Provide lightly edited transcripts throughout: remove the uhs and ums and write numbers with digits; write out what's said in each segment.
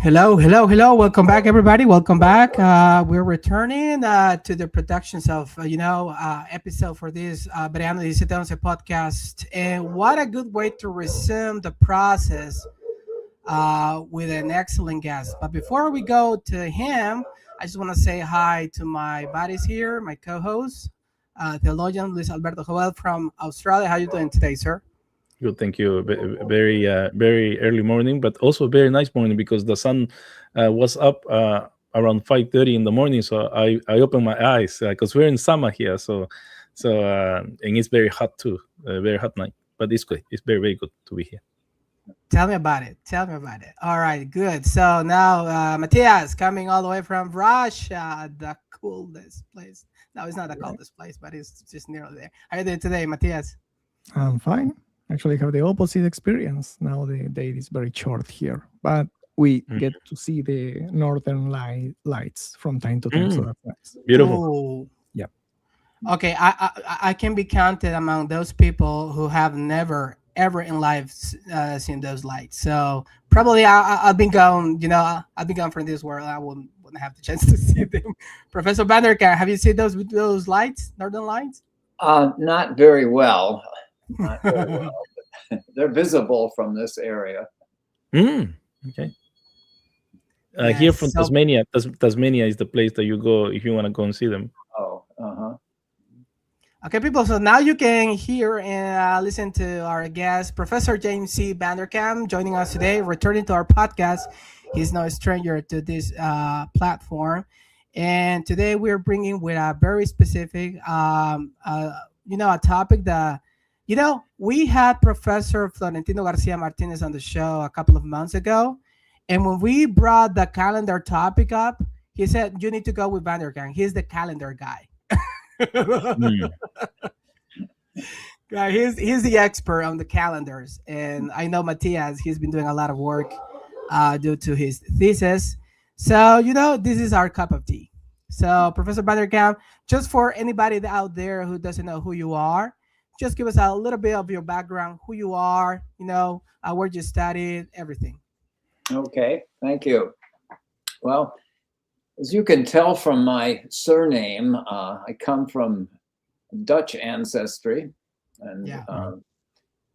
Hello, hello, hello. Welcome back, everybody. Welcome back. We're returning to the productions of, episode for this Verano 1711 podcast. And what a good way to resume the process with an excellent guest. But before we go to him, I just want to say hi to my buddies here, my co-host, theologian Luis Alberto Joel from Australia. How you doing today, sir? Good, thank you. Very early morning, but also very nice morning because the sun was up around 5:30 in the morning. So I opened my eyes because we're in summer here. So and it's very hot too, very hot night. But it's good. It's very good to be here. Tell me about it. Tell me about it. All right, good. So now, Matias coming all the way from Russia, the coolest place. No, it's not the Right. coldest place, but it's just nearly there. How are you doing today, Matias? I'm fine. Actually, have the opposite experience. Now the day is very short here, but we Mm. get to see the northern lights from time to time, so Mm. that's nice. Beautiful. Oh, Yeah. okay. I can be counted among those people who have never ever in life seen those lights. So probably I've been gone. I've been gone from this world. I wouldn't have the chance to see them. Professor Vanderkan, have you seen those lights, northern lights? Not very well. Not very well. They're visible from this area. Mm. Okay. Here Yes. from So Tasmania, Tasmania is the place that you go if you want to go and see them. Oh, uh-huh. okay, people. So now you can hear and listen to our guest, Professor James C. VanderKam, joining us today, returning to our podcast. He's no stranger to this platform, and today we're bringing with a very specific, a topic that, we had Professor Florentino Garcia Martinez on the show a couple of months ago, and when we brought the calendar topic up, he said you need to go with VanderKam. He's the calendar guy. Mm. Yeah, he's the expert on the calendars, and I know Matias. He's been doing a lot of work due to his thesis. So this is our cup of tea. So Professor Vanderkamp, just for anybody out there who doesn't know who you are, just give us a little bit of your background, who you are, where you studied, everything. Okay, thank you. Well, as you can tell from my surname, I come from Dutch ancestry, and Yeah.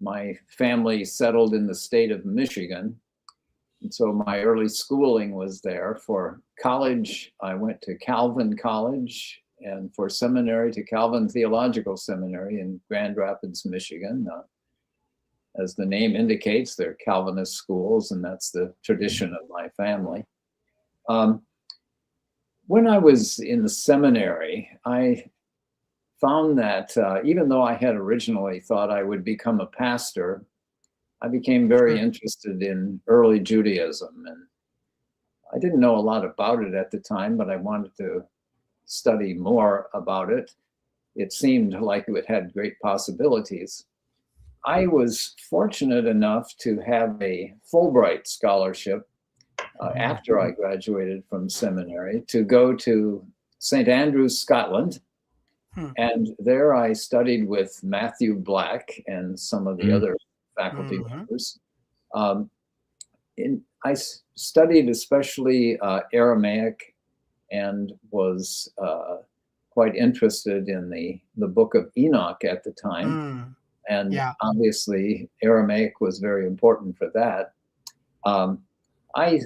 my family settled in the state of Michigan. And so my early schooling was there. For college, I went to Calvin College, and for seminary to Calvin Theological Seminary in Grand Rapids, Michigan. As the name indicates, they're Calvinist schools, and that's the tradition of my family. When I was in the seminary, I found that even though I had originally thought I would become a pastor, I became very Sure. interested in early Judaism. And I didn't know a lot about it at the time, but I wanted to study more about it. It seemed like it had great possibilities. I was fortunate enough to have a Fulbright scholarship after I graduated from seminary to go to St. Andrews, Scotland. Hmm. And there I studied with Matthew Black and some of the Mm. other faculty Mhm. members. I studied especially Aramaic and was quite interested in the book of Enoch at the time. Mm, And yeah. obviously Aramaic was very important for that. I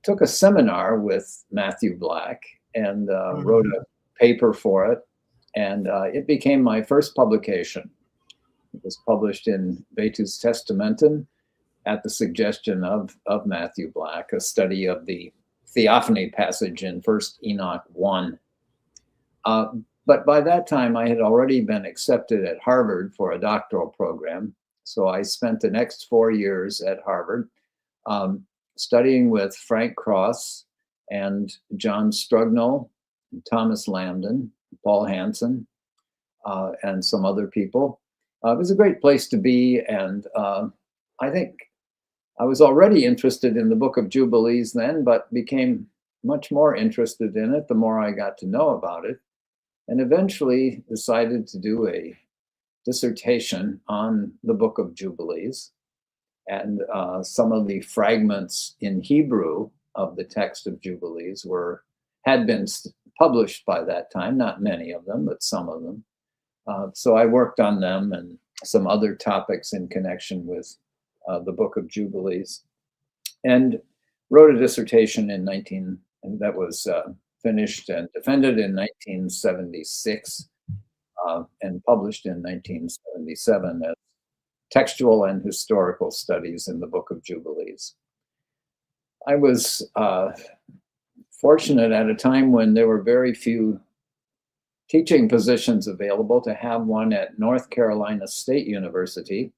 took a seminar with Matthew Black and wrote a paper for it, and it became my first publication. It was published in Vetus Testamentum at the suggestion of Matthew Black, a study of the theophany passage in 1 Enoch 1. But by that time, I had already been accepted at Harvard for a doctoral program. So I spent the next 4 years at Harvard studying with Frank Cross and John Strugnell, and Thomas Lambden, Paul Hansen, and some other people. It was a great place to be, and I think I was already interested in the Book of Jubilees then, but became much more interested in it the more I got to know about it, and eventually decided to do a dissertation on the Book of Jubilees. And some of the fragments in Hebrew of the text of Jubilees had been published by that time, not many of them, but some of them. So I worked on them and some other topics in connection with the Book of Jubilees, and wrote a dissertation that was finished and defended in 1976 and published in 1977 as Textual and Historical Studies in the Book of Jubilees. I was fortunate at a time when there were very few teaching positions available to have one at North Carolina State University,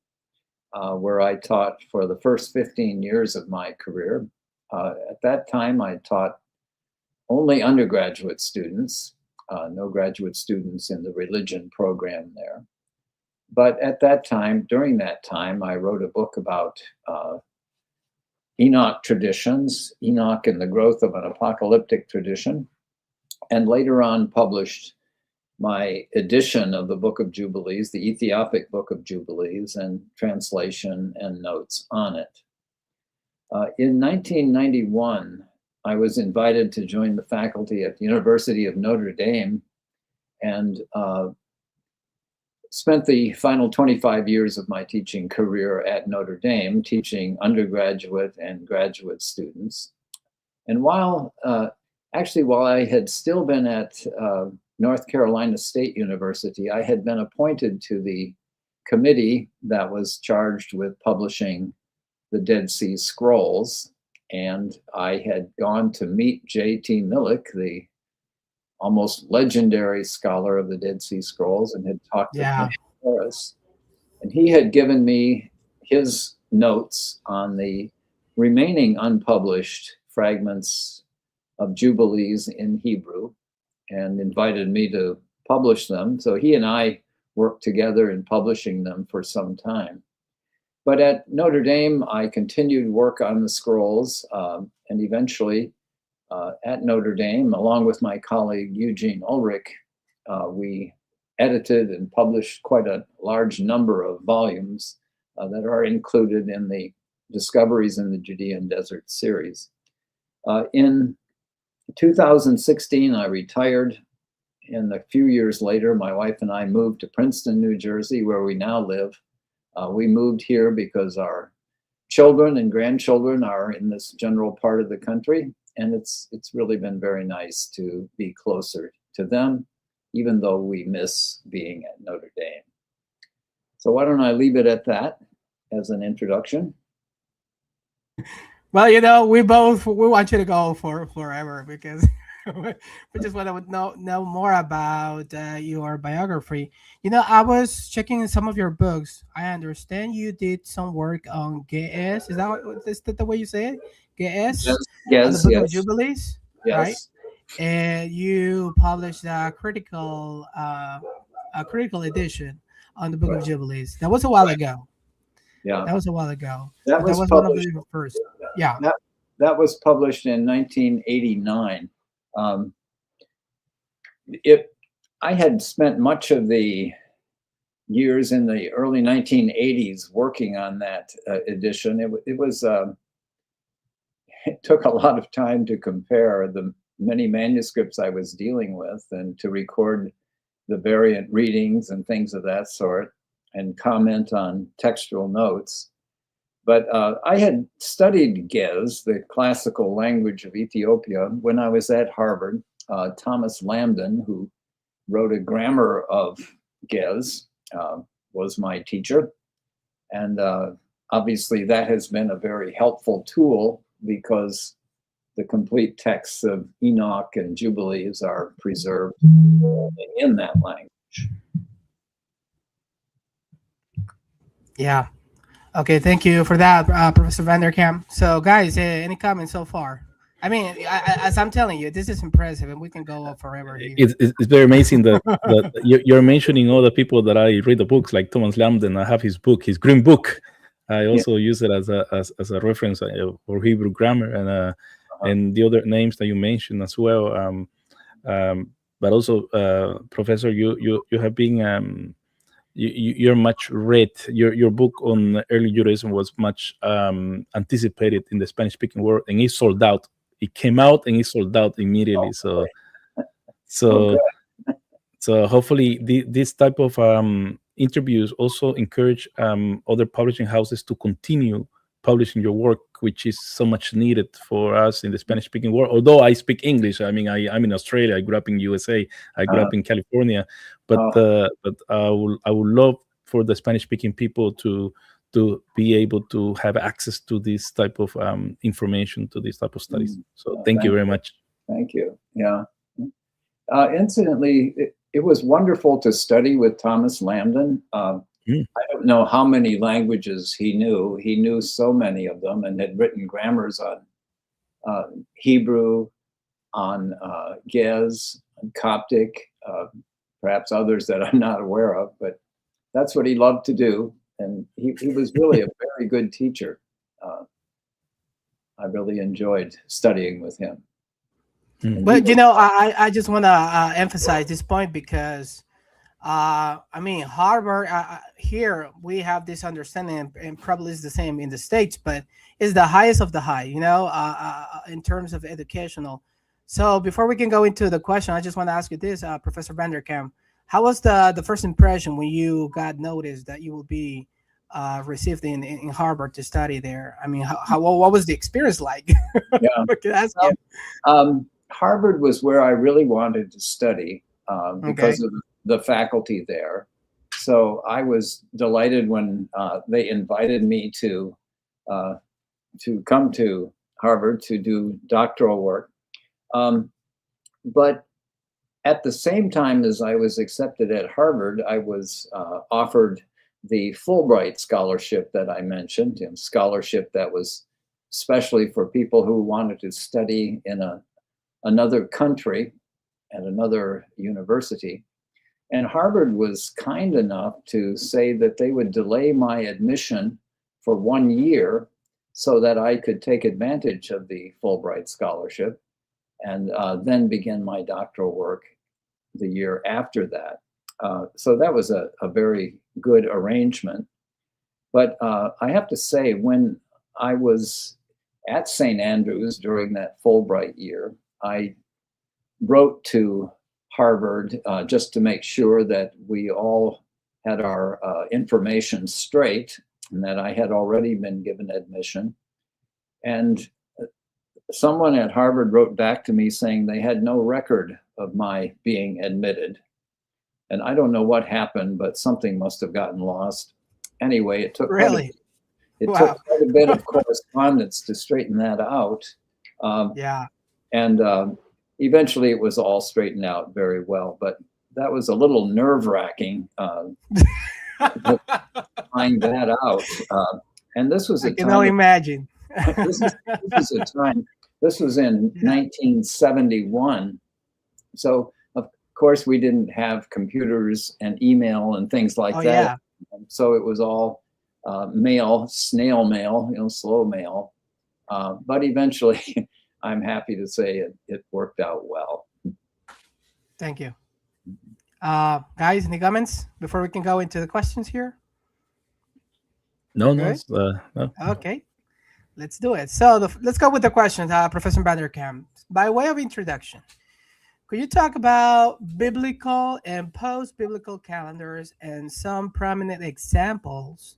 where I taught for the first 15 years of my career. At that time, I taught only undergraduate students, no graduate students in the religion program there. But at that time, during that time, I wrote a book about Enoc traditions, Enoc and the growth of an apocalyptic tradition, and later on published my edition of the Book of Jubilees, the Ethiopic Book of Jubilees, and translation and notes on it. In 1991, I was invited to join the faculty at the University of Notre Dame and spent the final 25 years of my teaching career at Notre Dame, teaching undergraduate and graduate students. And while I had still been at North Carolina State University, I had been appointed to the committee that was charged with publishing the Dead Sea Scrolls. And I had gone to meet J.T. Millick, the almost legendary scholar of the Dead Sea Scrolls, and had talked to him in Paris. And he had given me his notes on the remaining unpublished fragments of Jubilees in Hebrew and invited me to publish them. So he and I worked together in publishing them for some time. But at Notre Dame, I continued work on the scrolls, and eventually at Notre Dame, along with my colleague Eugene Ulrich, we edited and published quite a large number of volumes that are included in the Discoveries in the Judean Desert series. In 2016, I retired, and a few years later, my wife and I moved to Princeton, New Jersey, where we now live. We moved here because our children and grandchildren are in this general part of the country, and it's really been very nice to be closer to them, even though we miss being at Notre Dame. So why don't I leave it at that as an introduction? Well, we want you to go for forever because we just want to know more about your biography. I was checking in some of your books. I understand you did some work on GS. Is that the way you say it? GS? Yes. On the Book of Jubilees? Yes. Right? And you published a critical edition on the Book of Jubilees. That was a while ago. Yeah. That was a while ago. That was one of the first. Yeah. That was published in 1989. I had spent much of the years in the early 1980s working on that edition. It took a lot of time to compare the many manuscripts I was dealing with and to record the variant readings and things of that sort and comment on textual notes. But I had studied Ge'ez, the classical language of Ethiopia, when I was at Harvard. Thomas Lambden, who wrote a grammar of Ge'ez, was my teacher. And obviously that has been a very helpful tool because the complete texts of Enoc and Jubilees are preserved in that language. Yeah. Okay, thank you for that, Professor VanderKam. So, guys, any comments so far? I mean, as I'm telling you, this is impressive, and we can go on forever here. It's very amazing that you're mentioning all the people that I read the books, like Thomas Lambden. I have his book, his green book. I also use it as a reference for Hebrew grammar and the other names that you mentioned as well. But also, Professor, you have been you're much read. Your book on early Judaism was much anticipated in the Spanish-speaking world, and it sold out. It came out and it sold out immediately. So hopefully this type of interviews also encourage other publishing houses to continue publishing your work, which is so much needed for us in the Spanish-speaking world. Although I speak English, I mean, I'm in Australia. I grew up in USA. I grew up in California, but I would love for the Spanish-speaking people to be able to have access to this type of information, to this type of studies. So thank you very much. Thank you. Yeah. Incidentally, it was wonderful to study with Thomas Lambden. I don't know how many languages he knew. He knew so many of them and had written grammars on Hebrew, on Gez, on Coptic, perhaps others that I'm not aware of, but that's what he loved to do. And he was really a very good teacher. I really enjoyed studying with him. But I just want to emphasize this point because I mean, Harvard, here we have this understanding, and probably is the same in the States, but it's the highest of the high, in terms of educational. So before we can go into the question, I just want to ask you this, Professor VanderKam, how was the first impression when you got noticed that you will be received in Harvard to study there? I mean, what was the experience like? Yeah. Harvard was where I really wanted to study because of the faculty there. So I was delighted when they invited me to come to Harvard to do doctoral work. But at the same time as I was accepted at Harvard, I was offered the Fulbright scholarship that I mentioned, scholarship that was especially for people who wanted to study in another country at another university. And Harvard was kind enough to say that they would delay my admission for 1 year so that I could take advantage of the Fulbright scholarship and then begin my doctoral work the year after that. So that was a very good arrangement. But I have to say, when I was at St. Andrews during that Fulbright year, I wrote to Harvard just to make sure that we all had our information straight and that I had already been given admission. And someone at Harvard wrote back to me saying they had no record of my being admitted. And I don't know what happened, but something must have gotten lost. Anyway, it took quite a bit of correspondence to straighten that out. And eventually it was all straightened out very well, but that was a little nerve-wracking to find that out. And this was I can only imagine. This was in 1971. So of course we didn't have computers and email and things like that. Yeah. So it was all mail, snail mail, slow mail. But eventually I'm happy to say it worked out well. Thank you. Guys, any comments before we can go into the questions here? No. Okay, let's do it. So let's go with the questions, Professor VanderKam. By way of introduction, could you talk about biblical and post-biblical calendars and some prominent examples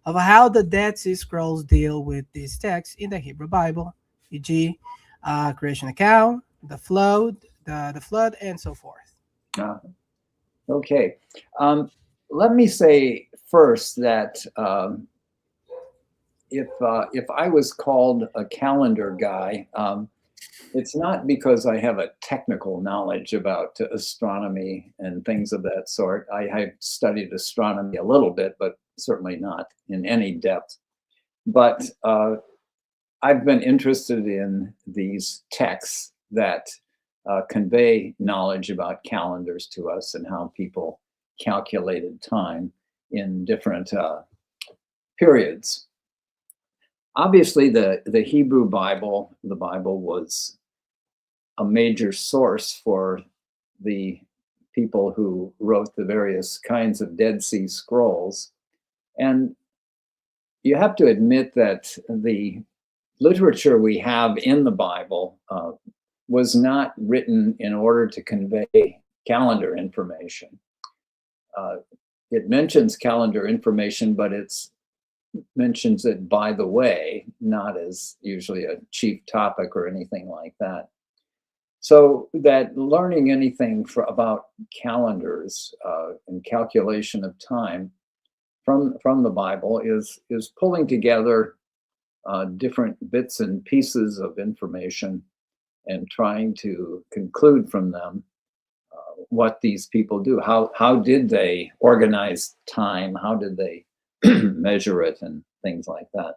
of how the Dead Sea Scrolls deal with these texts in the Hebrew Bible, e.g., creation account, the flood, and so forth? Okay. Let me say first that if I was called a calendar guy, it's not because I have a technical knowledge about astronomy and things of that sort. I have studied astronomy a little bit, but certainly not in any depth. But I've been interested in these texts that convey knowledge about calendars to us and how people calculated time in different periods. Obviously, the Hebrew Bible, the Bible was a major source for the people who wrote the various kinds of Dead Sea Scrolls. And you have to admit that the literature we have in the Bible was not written in order to convey calendar information. It mentions calendar information, but it mentions it by the way, not as usually a chief topic or anything like that. So that learning anything about calendars and calculation of time from the Bible is pulling together different bits and pieces of information and trying to conclude from them what these people do. How did they organize time? How did they measure it and things like that?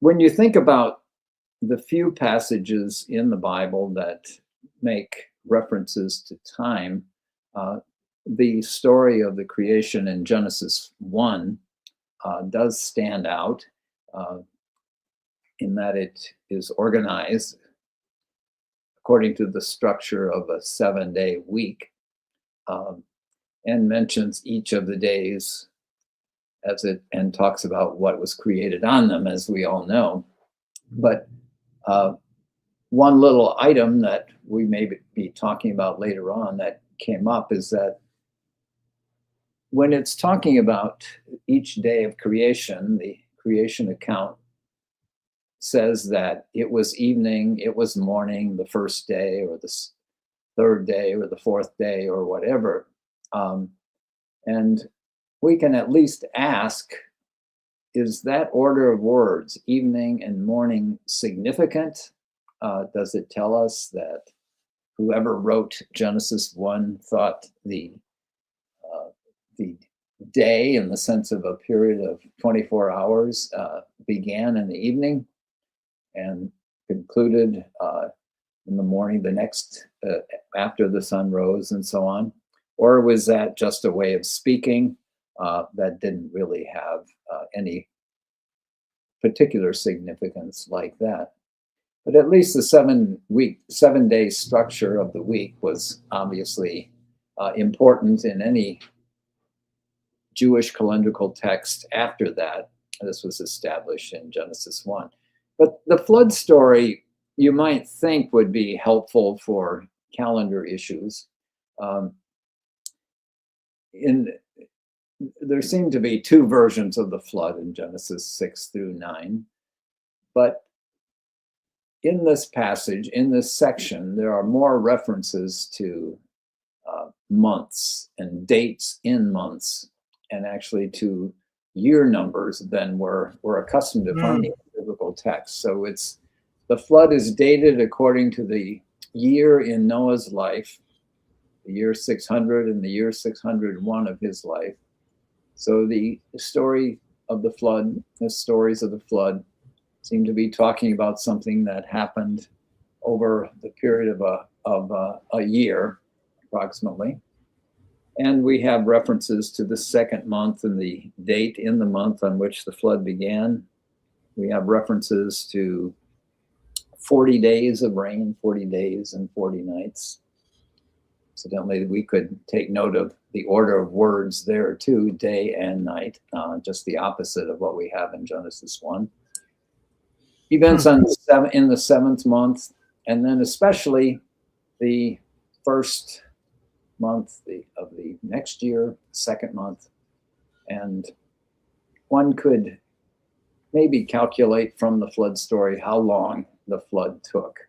When you think about the few passages in the Bible that make references to time, the story of the creation in Genesis 1 does stand out in that it is organized according to the structure of a 7-day week, and mentions each of the days and talks about what was created on them, as we all know. But one little item that we may be talking about later on that came up is that when it's talking about each day of creation, the creation account says that it was evening, it was morning, the first day, or the third day, or the fourth day, or whatever. And we can at least ask, is that order of words, evening and morning, significant? Does it tell us that whoever wrote Genesis 1 thought the day, in the sense of a period of 24 hours, began in the evening and concluded in the morning, the next, after the sun rose, and so on? Or was that just a way of speaking that didn't really have any particular significance like that? But at least the 7-day structure of the week was obviously important in any Jewish calendrical text after that. This was established in Genesis 1. But the flood story, you might think, would be helpful for calendar issues. There seem to be two versions of the flood in Genesis 6 through 9. But in this passage, in this section, there are more references to months and dates in months, and actually to year numbers than we're accustomed to finding in biblical texts. So the flood is dated according to the year in Noah's life, the year 600 and the year 601 of his life. So the story of the flood, the stories of the flood, seem to be talking about something that happened over the period of a year, approximately. And we have references to the second month and the date in the month on which the flood began. We have references to 40 days of rain, 40 days and 40 nights. Incidentally, we could take note of the order of words there too, day and night, just the opposite of what we have in Genesis 1. Events in the seventh month, and then especially the first month of the next year, second month. And one could maybe calculate from the flood story how long the flood took.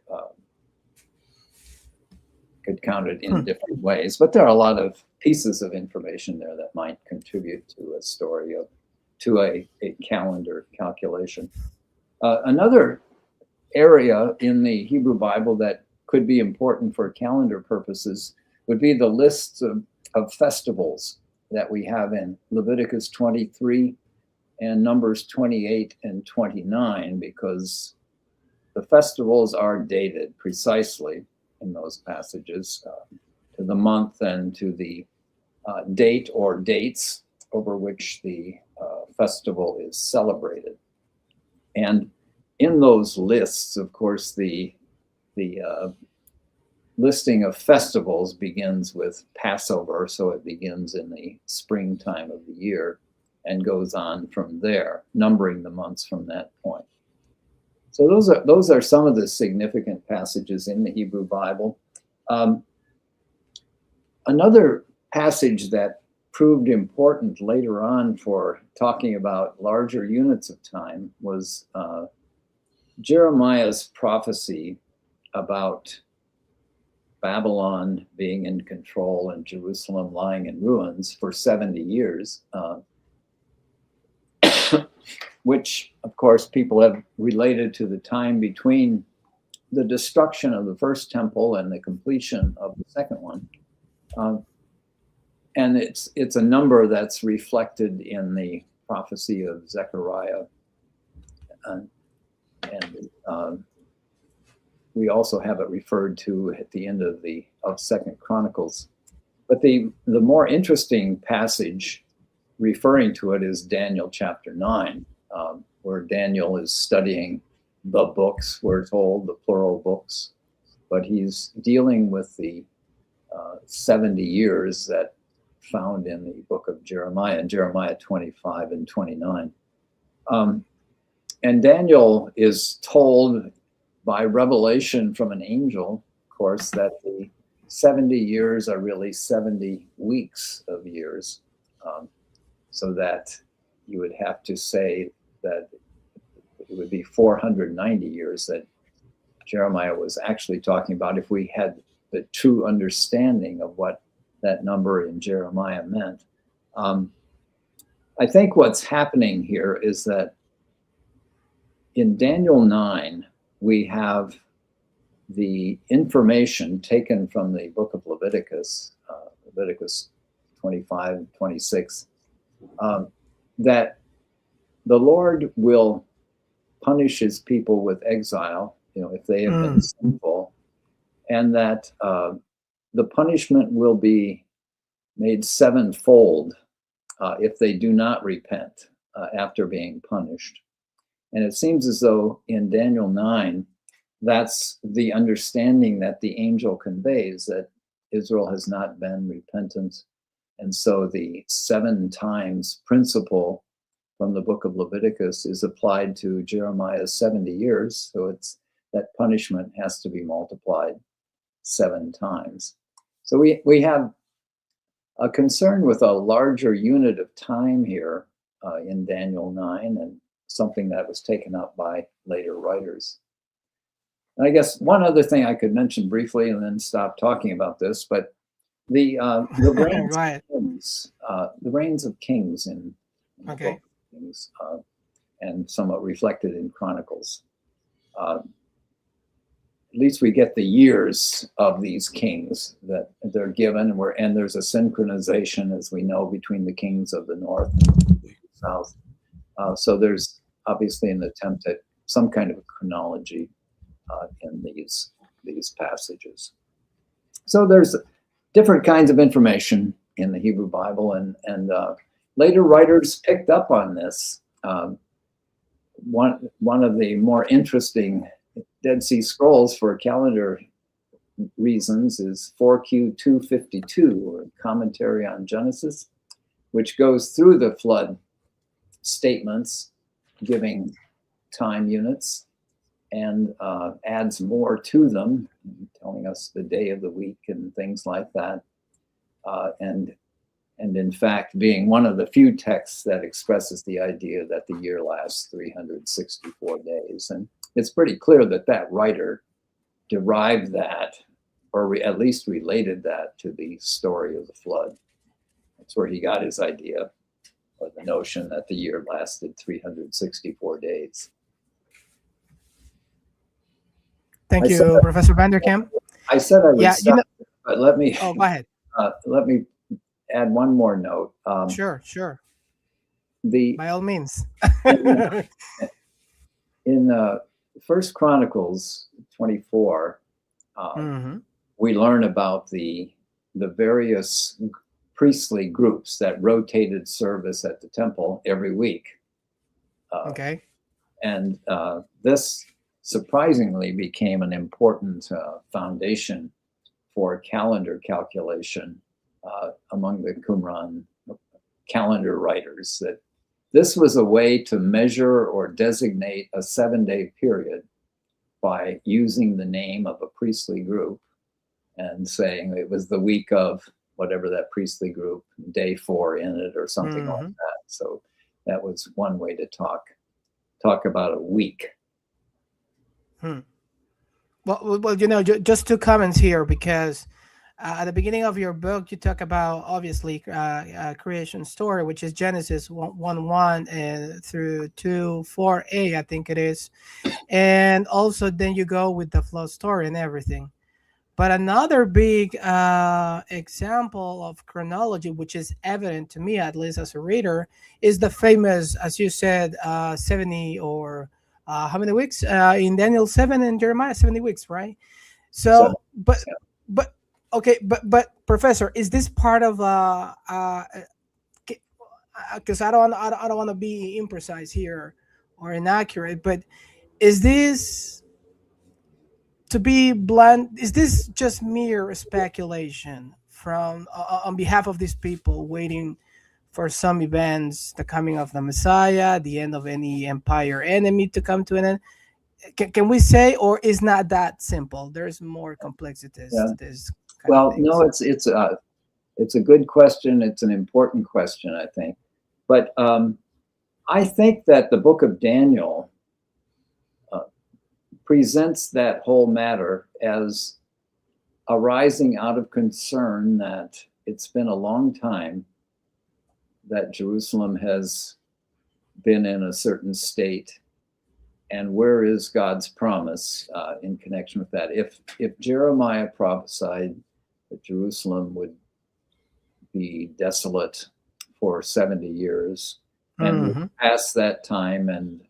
Could count it in different ways, but there are a lot of pieces of information there that might contribute to a story to a calendar calculation. Another area in the Hebrew Bible that could be important for calendar purposes would be the lists of festivals that we have in Leviticus 23 and Numbers 28 and 29, because the festivals are dated precisely in those passages to the month and to the date or dates over which the festival is celebrated. And in those lists, of course, the listing of festivals begins with Passover, so it begins in the springtime of the year and goes on from there, numbering the months from that point. So those are some of the significant passages in the Hebrew Bible. Another passage that proved important later on for talking about larger units of time was Jeremiah's prophecy about Babylon being in control and Jerusalem lying in ruins for 70 years, which, of course, people have related to the time between the destruction of the first temple and the completion of the second one. And it's a number that's reflected in the prophecy of Zechariah. And we also have it referred to at the end of Second Chronicles. But the more interesting passage referring to it is Daniel chapter 9, where Daniel is studying the books, we're told, the plural books, but he's dealing with the 70 years that found in the book of Jeremiah, in Jeremiah 25 and 29. And Daniel is told by revelation from an angel, of course, that the 70 years are really 70 weeks of years. So that you would have to say that it would be 490 years that Jeremiah was actually talking about if we had the true understanding of what that number in Jeremiah meant. I think what's happening here is that in Daniel 9, we have the information taken from the book of Leviticus, Leviticus 25, 26, that the Lord will punish his people with exile, if they have been sinful, and that the punishment will be made sevenfold if they do not repent after being punished. And it seems as though in Daniel 9, that's the understanding that the angel conveys, that Israel has not been repentant. And so the 7 times principle from the book of Leviticus is applied to Jeremiah's 70 years. So it's that punishment has to be multiplied 7 times. So we have a concern with a larger unit of time here in Daniel 9, and something that was taken up by later writers. And I guess one other thing I could mention briefly and then stop talking about this, but the reigns of kings, the reigns of kings in the book of Kings, and somewhat reflected in Chronicles. At least we get the years of these kings that they're given, and there's a synchronization, as we know, between the kings of the north and the south. So there's obviously an attempt at some kind of a chronology in these passages. So there's different kinds of information in the Hebrew Bible, and later writers picked up on this. One of the more interesting Dead Sea Scrolls for calendar reasons is 4Q252, or Commentary on Genesis, which goes through the flood statements, giving time units, and adds more to them, telling us the day of the week and things like that. And in fact, being one of the few texts that expresses the idea that the year lasts 364 days. And it's pretty clear that that writer derived that, or at least related that to the story of the flood. That's where he got his idea, or the notion that the year lasted 364 days. Thank you, Professor VanderKam. I said I would stop, but let me. Oh, go ahead. Let me add one more note. Sure. By all means. In First Chronicles 24, we learn about the various priestly groups that rotated service at the temple every week. And this surprisingly became an important foundation for calendar calculation among the Qumran calendar writers, that this was a way to measure or designate a 7-day period by using the name of a priestly group and saying it was the week of whatever that priestly group, day 4 in it or something like that. So that was one way to talk about a week. Well, you know, just 2 comments here, because at the beginning of your book, you talk about, obviously, creation story, which is Genesis 1:1 through 2:4a, I think it is. And also then you go with the flood story and everything. But another big example of chronology, which is evident to me, at least as a reader, is the famous, as you said, 70 or how many weeks in Daniel 7 and Jeremiah, 70 weeks, right? So, but okay, but Professor, is this part of because I don't want to be imprecise here or inaccurate, but is this, to be blunt, is this just mere speculation from on behalf of these people waiting for some events, the coming of the Messiah, the end of any empire enemy to come to an end? Can we say, or is not that simple? There's more complexities to this kind of things. No, it's a good question. It's an important question, I think. But I think that the book of Daniel presents that whole matter as arising out of concern that it's been a long time that Jerusalem has been in a certain state, and where is God's promise in connection with that? If Jeremiah prophesied that Jerusalem would be desolate for 70 years, and past that time, and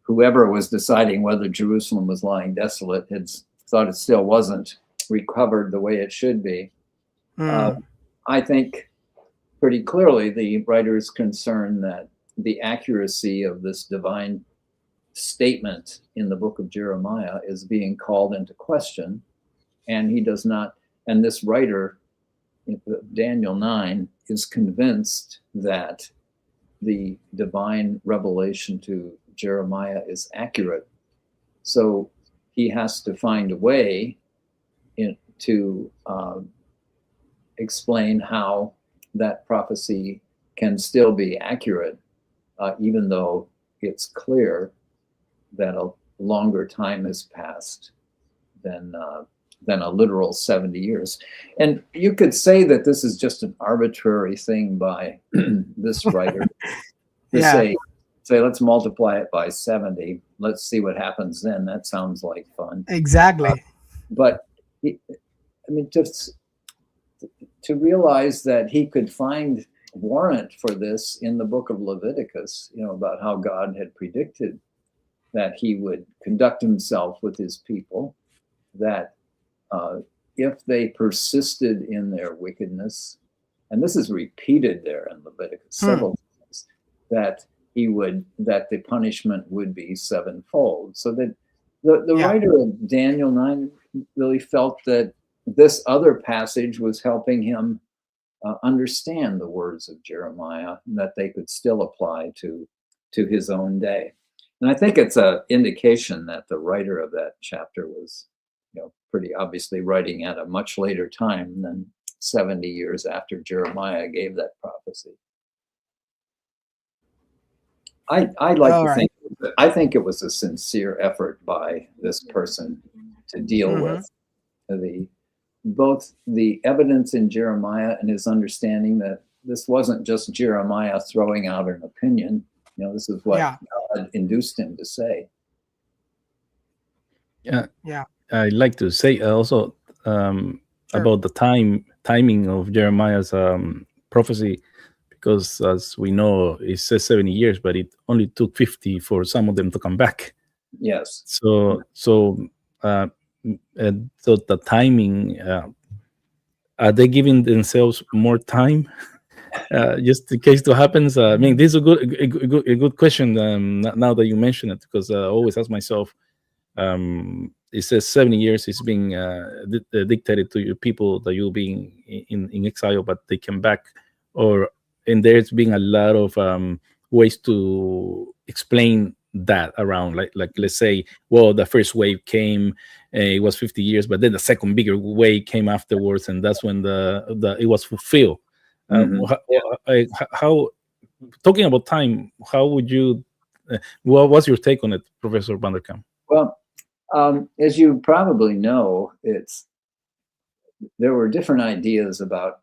whoever was deciding whether Jerusalem was lying desolate had thought it still wasn't recovered the way it should be. I think pretty clearly the writer is concerned that the accuracy of this divine statement in the book of Jeremiah is being called into question, and he does not, and this writer, Daniel 9, is convinced that the divine revelation to Jeremiah is accurate. So he has to find a way to explain how that prophecy can still be accurate, even though it's clear that a longer time has passed than a literal 70 years. And you could say that this is just an arbitrary thing by this writer to say, let's multiply it by 70. Let's see what happens then. That sounds like fun. Exactly. But just to realize that he could find warrant for this in the book of Leviticus, about how God had predicted that he would conduct himself with his people, that if they persisted in their wickedness, and this is repeated there in Leviticus several times, that the punishment would be sevenfold. So that the writer of Daniel 9 really felt that this other passage was helping him understand the words of Jeremiah, and that they could still apply to his own day. And I think it's an indication that the writer of that chapter was, pretty obviously writing at a much later time than 70 years after Jeremiah gave that prophecy. I think it was a sincere effort by this person to deal with both the evidence in Jeremiah and his understanding that this wasn't just Jeremiah throwing out an opinion. This is what God induced him to say. Yeah. I'd like to say also about the timing of Jeremiah's prophecy, because as we know, it says 70 years, but it only took 50 for some of them to come back. Yes. So the timing, are they giving themselves more time just in case it happens? This is a good question now that you mention it, because I always ask myself, it says 70 years is being dictated to you people that you'll be in exile, but they came back, and there's been a lot of ways to explain that around, like let's say, well, the first wave came, it was 50 years, but then the second bigger wave came afterwards, and that's when it was fulfilled. How talking about time, how would you what's your take on it, Professor VanderKam? Well, as you probably know, there were different ideas about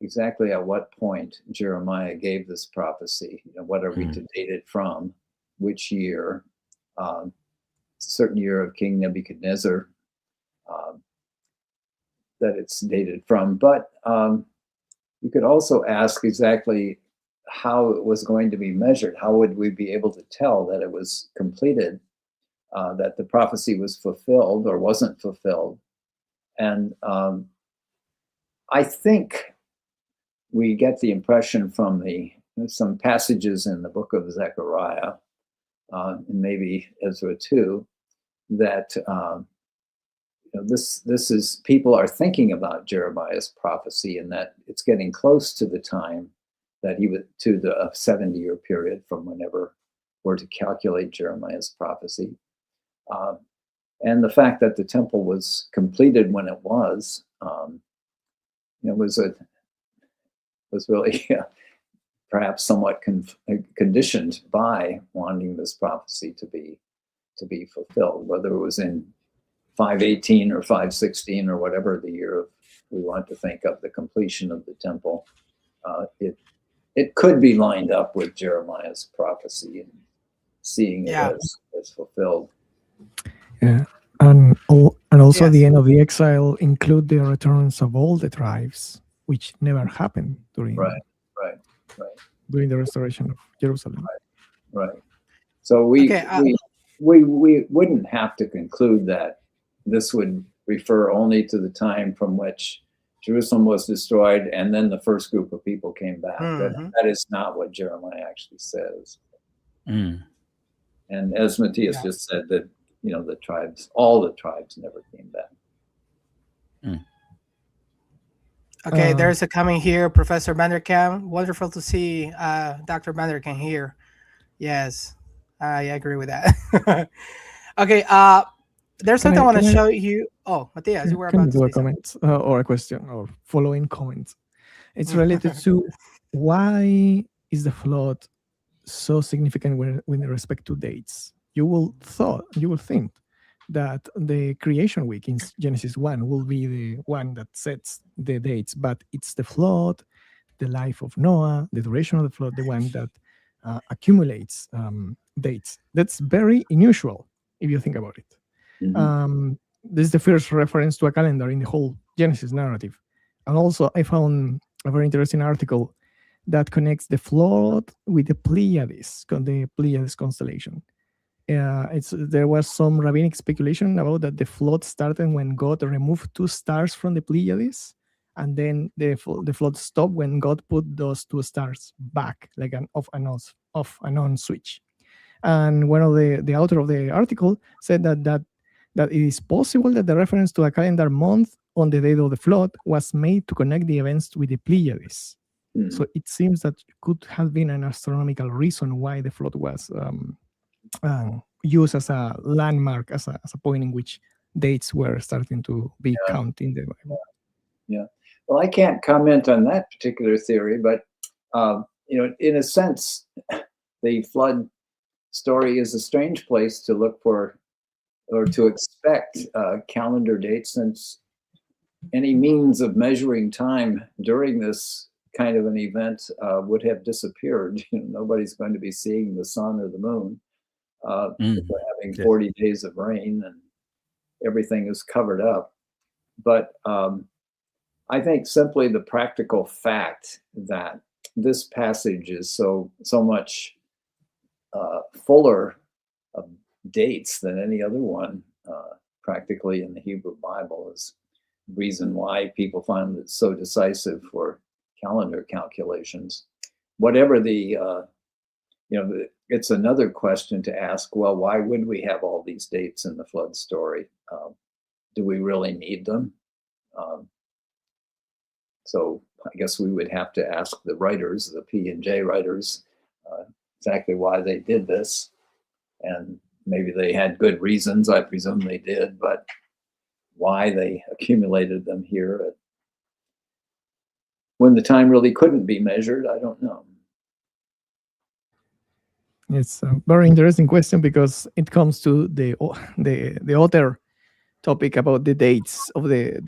exactly at what point Jeremiah gave this prophecy. What are we to date it from? Which year? Certain year of King Nebuchadnezzar that it's dated from. But you could also ask exactly how it was going to be measured. How would we be able to tell that it was completed, that the prophecy was fulfilled or wasn't fulfilled? And I think we get the impression from some passages in the book of Zechariah, and maybe Ezra too, that this is, people are thinking about Jeremiah's prophecy, and that it's getting close to the time that he would, to the 70-year period from whenever we're to calculate Jeremiah's prophecy. And the fact that the temple was completed when it was really perhaps somewhat conditioned by wanting this prophecy to be fulfilled, whether it was in 518 or 516 or whatever the year we want to think of the completion of the temple. It could be lined up with Jeremiah's prophecy and seeing it as fulfilled. Yeah, and also Yes. the end of the exile include the returns of all the tribes, which never happened during the restoration of Jerusalem. Right. So we wouldn't have to conclude that this would refer only to the time from which Jerusalem was destroyed and then the first group of people came back. That is not what Jeremiah actually says. And as Matthias just said, that all the tribes never came back. Okay, there's a comment here, Professor VanderKam. Wonderful to see Dr. VanderKam here. Yes, I agree with that. Okay, there's something I want to show you. Oh, Matthias, you were about to do say a comment or a question or following comment. It's related to why is the flood so significant with respect to dates? You will think that the creation week in Genesis 1 will be the one that sets the dates, but it's the flood, the life of Noah, the duration of the flood, the one that accumulates dates. That's very unusual if you think about it. This is the first reference to a calendar in the whole Genesis narrative. And also I found a very interesting article that connects the flood with the Pleiades constellation. There was some rabbinic speculation about that the flood started when God removed 2 stars from the Pleiades, and then the flood stopped when God put those 2 stars back, like an off and on switch. And one of the author of the article said that it is possible that the reference to a calendar month on the date of the flood was made to connect the events with the Pleiades. So it seems that could have been an astronomical reason why the flood was used as a landmark, as a point in which dates were starting to be counted in the Bible. Yeah. Well, I can't comment on that particular theory, but in a sense, the flood story is a strange place to look for or to expect calendar dates, since any means of measuring time during this kind of an event would have disappeared. Nobody's going to be seeing the sun or the moon. We're having 40 days of rain and everything is covered up. But I think simply the practical fact that this passage is so much fuller of dates than any other one practically in the Hebrew Bible is the reason why people find it so decisive for calendar calculations. Whatever the it's another question to ask, well, why would we have all these dates in the flood story? Do we really need them? So I guess we would have to ask the writers, the P and J writers, exactly why they did this. And maybe they had good reasons, I presume they did, but why they accumulated them here when the time really couldn't be measured, I don't know. It's a very interesting question because it comes to the other topic about the dates of the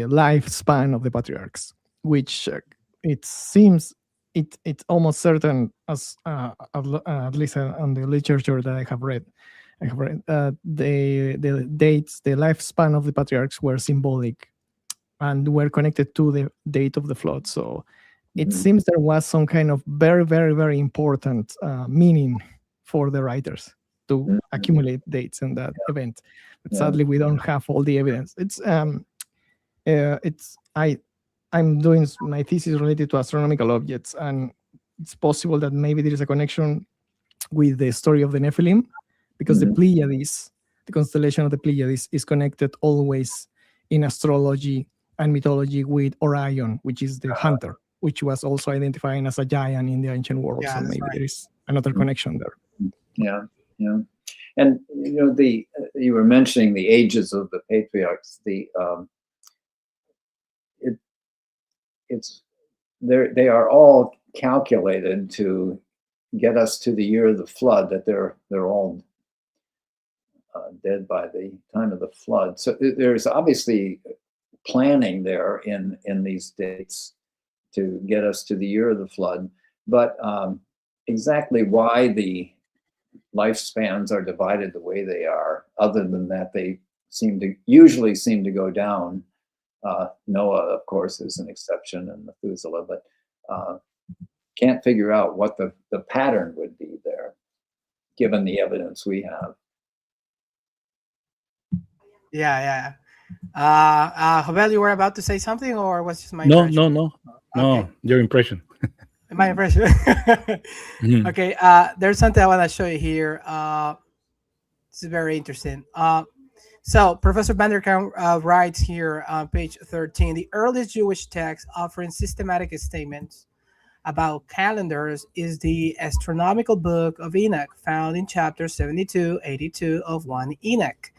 lifespan of the patriarchs, which it seems it's almost certain, as at least on the literature that I have read, the dates, the lifespan of the patriarchs were symbolic and were connected to the date of the flood. So it seems there was some kind of very, very, very important meaning for the writers to accumulate dates in that event. But sadly, we don't have all the evidence. I'm doing my thesis related to astronomical objects, and it's possible that maybe there is a connection with the story of the Nephilim, because the Pleiades, the constellation of the Pleiades, is connected always in astrology and mythology with Orion, which is the hunter, which was also identifying as a giant in the ancient world. So maybe there is another connection there. Yeah. And you were mentioning the ages of the patriarchs. They are all calculated to get us to the year of the flood. That they're all dead by the time of the flood. So there's obviously planning there in these dates to get us to the year of the flood. But exactly why the lifespans are divided the way they are, other than that they usually seem to go down. Noah, of course, is an exception, and Methuselah, but can't figure out what the pattern would be there, given the evidence we have. Yeah. Jovel, you were about to say something, or was just my impression? No. Okay. Your impression. My impression. Okay. There's something I want to show you here. This is very interesting. So Professor VanderKam writes here on page 13, the earliest Jewish text offering systematic statements about calendars is the astronomical book of Enoch, found in chapter 72-82 of 1 Enoch.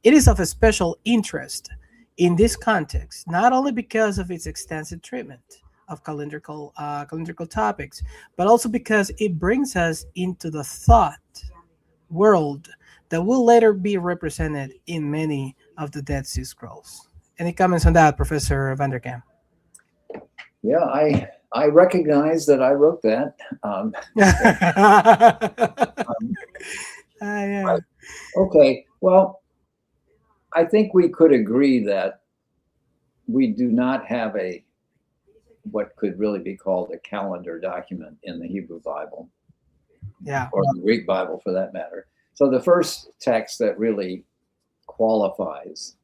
It is of a special interest in this context, not only because of its extensive treatment of calendrical topics, but also because it brings us into the thought world that will later be represented in many of the Dead Sea Scrolls. Any comments on that, Professor VanderKam? Yeah, I recognize that I wrote that. Yeah. Okay, well, I think we could agree that we do not have what could really be called a calendar document in the Hebrew Bible, or the Greek Bible for that matter. So the first text that really qualifies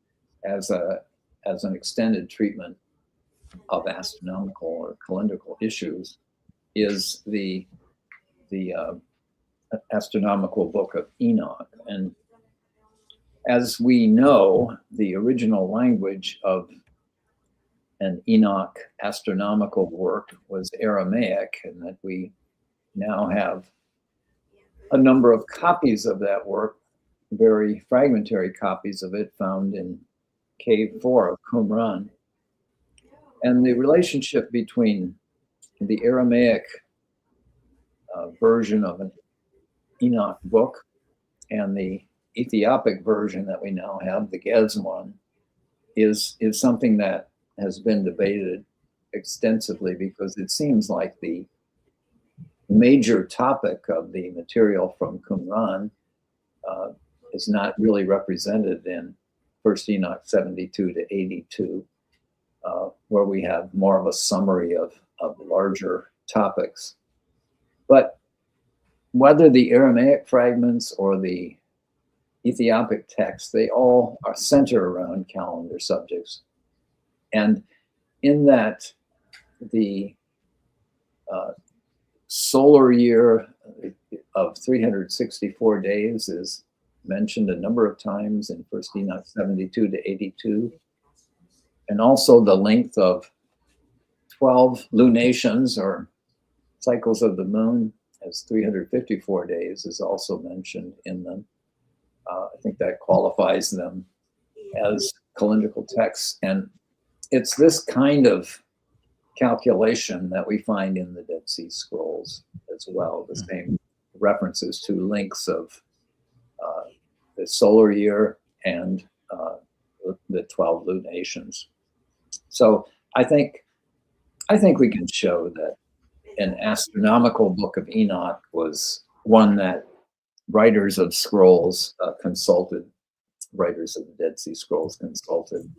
as an extended treatment of astronomical or calendrical issues is the astronomical book of Enoch. And as we know, the original language of an Enoch astronomical work was Aramaic, and that we now have a number of copies of that work, very fragmentary copies of it, found in Cave 4 of Qumran. And the relationship between the Aramaic version of an Enoch book and the Ethiopic version that we now have, the Gez one, is something that has been debated extensively, because it seems like the major topic of the material from Qumran is not really represented in 1st Enoch 72-82, where we have more of a summary of larger topics. But whether the Aramaic fragments or the Ethiopic text, they all are centered around calendar subjects. And in that, the solar year of 364 days is mentioned a number of times in 1 Enoch 72 to 82. And also the length of 12 lunations or cycles of the moon as 354 days is also mentioned in them. I think that qualifies them as calendrical texts. And it's this kind of calculation that we find in the Dead Sea Scrolls as well, the same references to lengths of the solar year and the 12 lunations. So I think we can show that an astronomical book of Enoch was one that writers of scrolls consulted, writers of the Dead Sea Scrolls consulted,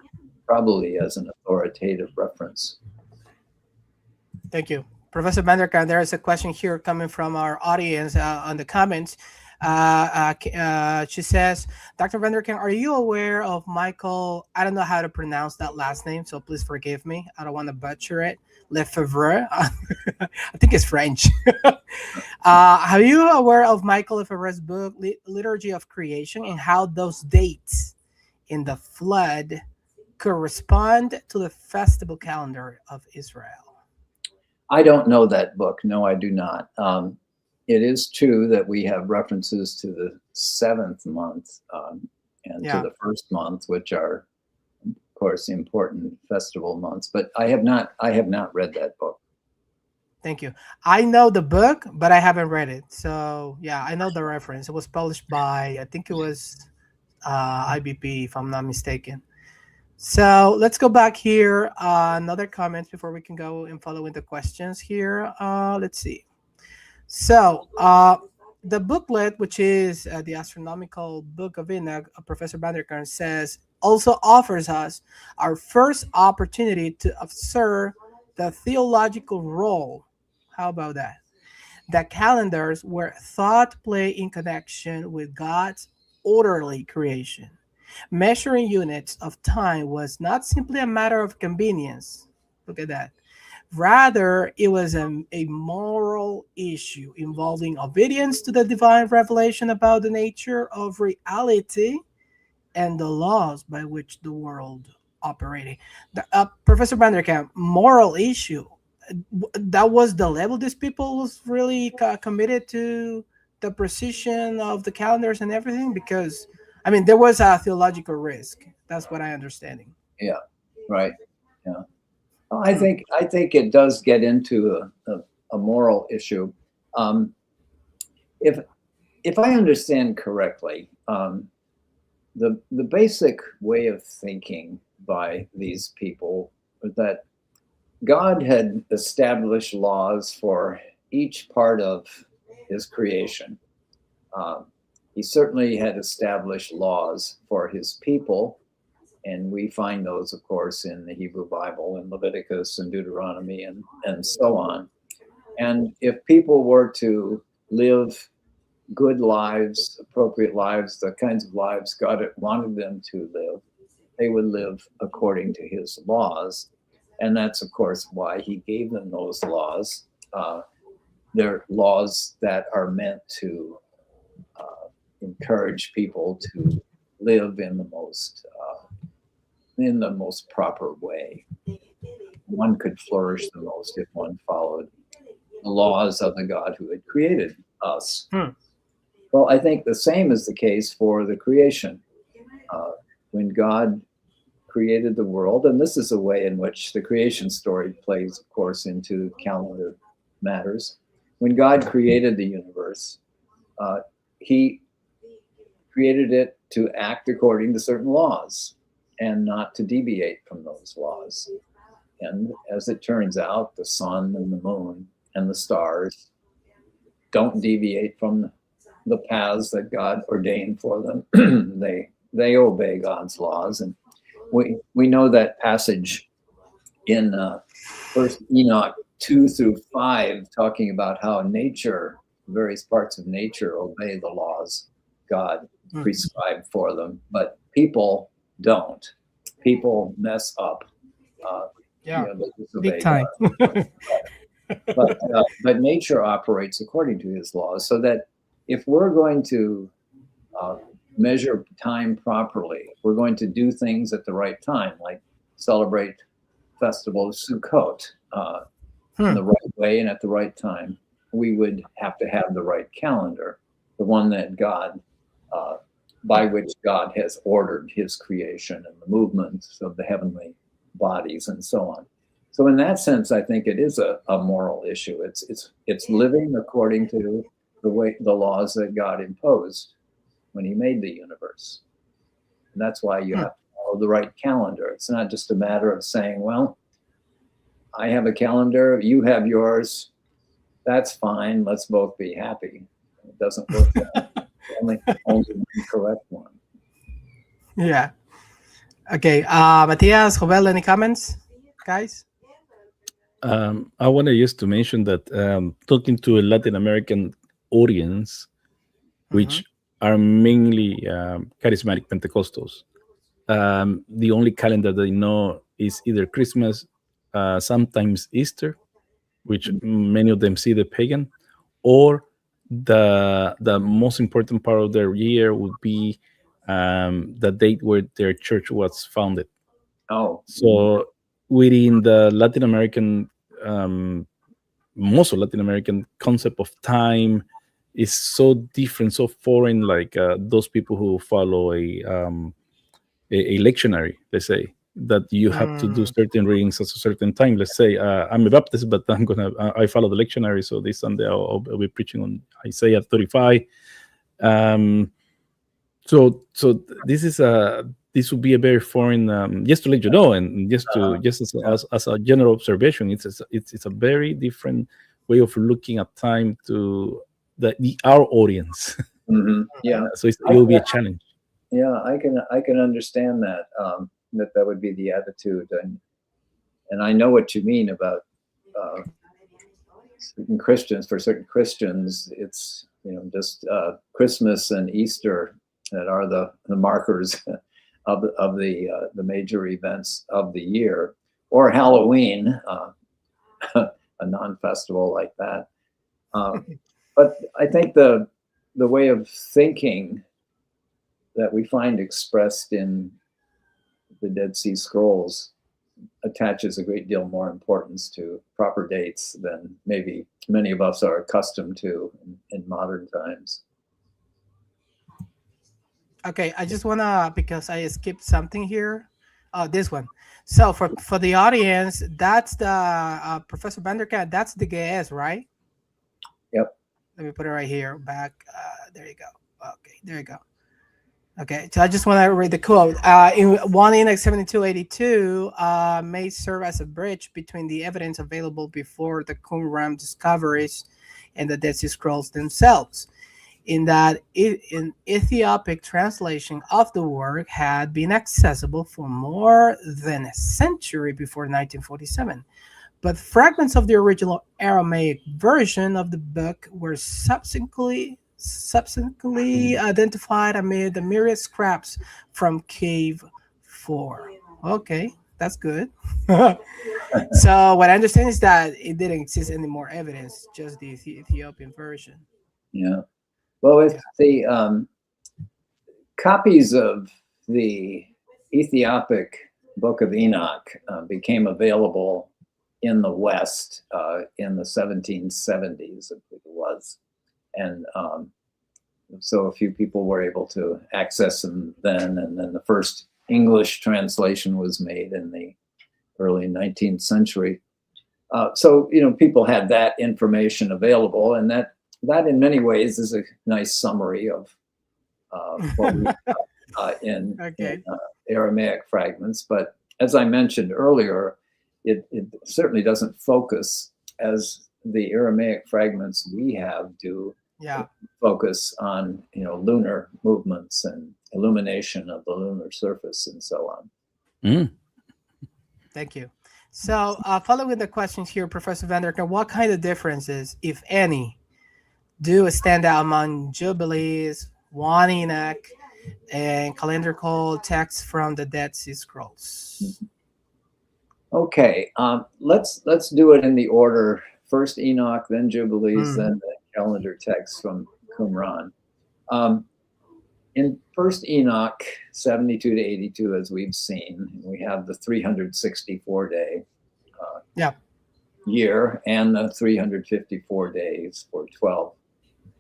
probably as an authoritative reference. Thank you. Professor Vanderkan, there is a question here coming from our audience on the comments. She says, Dr. Vanderkan, are you aware of Michael? I don't know how to pronounce that last name, so please forgive me. I don't want to butcher it. Lefebvre. I think it's French. Are you aware of Michael Lefebvre's book, Liturgy of Creation, and how those dates in the flood correspond to the festival calendar of Israel? I don't know that book. No, I do not. It is true that we have references to the 7th month and to the 1st month, which are, of course, important festival months. But I have not read that book. Thank you. I know the book, but I haven't read it. So yeah, I know the reference. It was published by, I think it was IBP, if I'm not mistaken. So let's go back here. Another comment before we can go and follow with the questions here. Let's see. So the booklet, which is the Astronomical Book of Enoch, Professor VanderKam says, also offers us our first opportunity to observe the theological role. How about that? The calendars were thought to play in connection with God's orderly creation. Measuring units of time was not simply a matter of convenience. Look at that. Rather, it was a moral issue involving obedience to the divine revelation about the nature of reality and the laws by which the world operated. Professor VanderKam, moral issue. That was the level these people was really committed to the precision of the calendars and everything? Because, I mean, there was a theological risk. That's what I'm understanding. Yeah, right. Yeah. I think it does get into a moral issue. If I understand correctly, the basic way of thinking by these people was that God had established laws for each part of his creation. He certainly had established laws for his people. And we find those, of course, in the Hebrew Bible, in Leviticus and Deuteronomy and so on. And if people were to live good lives, appropriate lives, the kinds of lives God wanted them to live, they would live according to his laws. And that's, of course, why he gave them those laws. They're laws that are meant to encourage people to live in the most proper way. One could flourish the most if one followed the laws of the God who had created us. Well, I think the same is the case for the creation. When God created the world, and this is a way in which the creation story plays, of course, into calendar matters. When God created the universe, he created it to act according to certain laws and not to deviate from those laws. And as it turns out, the sun and the moon and the stars don't deviate from the paths that God ordained for them. They obey God's laws. And we know that passage in First Enoch 2-5, talking about how nature, various parts of nature, obey the laws God prescribed for them, but people don't. People mess up. Big time. But nature operates according to his laws, so that if we're going to measure time properly, we're going to do things at the right time, like celebrate festival of Sukkot in the right way and at the right time, we would have to have the right calendar, the one that God, by which God has ordered his creation and the movements of the heavenly bodies and so on. So in that sense, I think it is a moral issue. It's living according to the laws that God imposed when he made the universe. And that's why you have to follow the right calendar. It's not just a matter of saying, well, I have a calendar, you have yours, that's fine, let's both be happy. It doesn't work that way. Only one correct one. Yeah. Okay. Matthias, Jovel, any comments, guys? I want to just to mention that talking to a Latin American audience, which are mainly charismatic Pentecostals, the only calendar they know is either Christmas, sometimes Easter, which many of them see the pagan, or the most important part of their year would be the date where their church was founded. So within the Latin American, most of Latin American concept of time is so different, so foreign. Like those people who follow a lectionary, let's say, that you have to do certain readings at a certain time. Let's say I'm a Baptist, but I follow the lectionary. So this Sunday I'll be preaching on Isaiah 35. So this would be a very foreign. Just to let you know, and just as a general observation, it's a very different way of looking at time to our audience. Yeah. So it will be a challenge. Yeah, I can understand that. That would be the attitude, and I know what you mean about certain Christians. For certain Christians, it's just Christmas and Easter that are the markers of the major events of the year, or Halloween, a non-festival like that. But I think the way of thinking that we find expressed in the Dead Sea Scrolls attaches a great deal more importance to proper dates than maybe many of us are accustomed to in modern times. Okay, I just wanna, because I skipped something here. Oh, this one. So for the audience, that's the Professor VanderKam. That's the GS, right? Yep. Let me put it right here. Back. There you go. Okay, there you go. Okay, so I just want to read the quote. In 1 Enoc 7282 may serve as a bridge between the evidence available before the Qumran discoveries and the Dead Sea Scrolls themselves, in that an Ethiopic translation of the work had been accessible for more than a century before 1947. But fragments of the original Aramaic version of the book were subsequently identified amid the myriad scraps from Cave 4. Okay, that's good. So what I understand is that it didn't exist any more evidence, just the Ethiopian version. Yeah. Well, if the copies of the Ethiopic Book of Enoch became available in the West in the 1770s, I think it was, and so a few people were able to access them then, and then the first English translation was made in the early 19th century. So people had that information available, and that in many ways is a nice summary of what we in Aramaic fragments. But as I mentioned earlier, it certainly doesn't focus as the Aramaic fragments we have do. Yeah. Focus on lunar movements and illumination of the lunar surface and so on. Thank you. So following the questions here, Professor VanderKam, what kind of differences, if any, do stand out among Jubilees, 1 Enoch, and calendarical texts from the Dead Sea Scrolls? Okay, let's do it in the order first Enoch, then Jubilees, Mm. then the calendar text from Qumran. In first Enoch, 72 to 82, as we've seen, we have the 364-day year and the 354 days for 12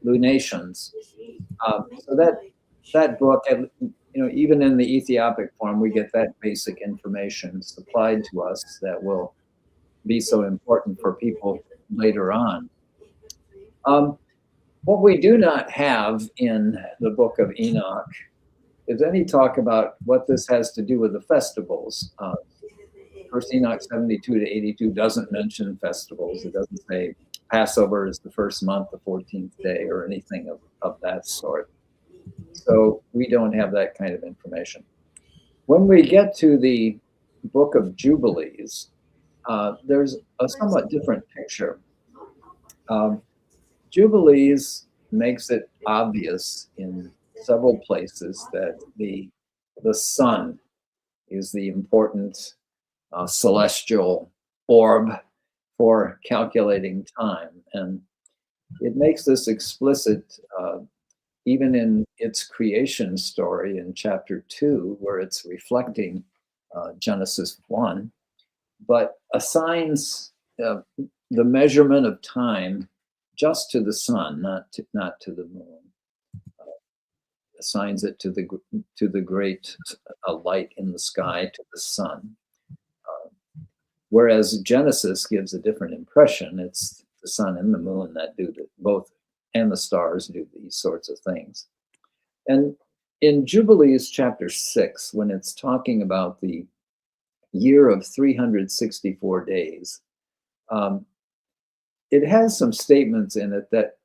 lunations. So that book, even in the Ethiopic form, we get that basic information supplied to us that will be so important for people later on. What we do not have in the book of Enoch is any talk about what this has to do with the festivals. First Enoch 72 to 82 doesn't mention festivals. It doesn't say Passover is the first month, the 14th day, or anything of that sort. So we don't have that kind of information. When we get to the book of Jubilees, there's a somewhat different picture. Jubilees makes it obvious in several places that the sun is the important celestial orb for calculating time. And it makes this explicit even in its creation story in chapter 2, where it's reflecting Genesis 1, but assigns the measurement of time just to the sun, not to the moon. Assigns it to the great light in the sky, to the sun. Whereas Genesis gives a different impression. It's the sun and the moon that do both, and the stars do these sorts of things. And in Jubilees chapter 6, when it's talking about the year of 364 days, it has some statements in it that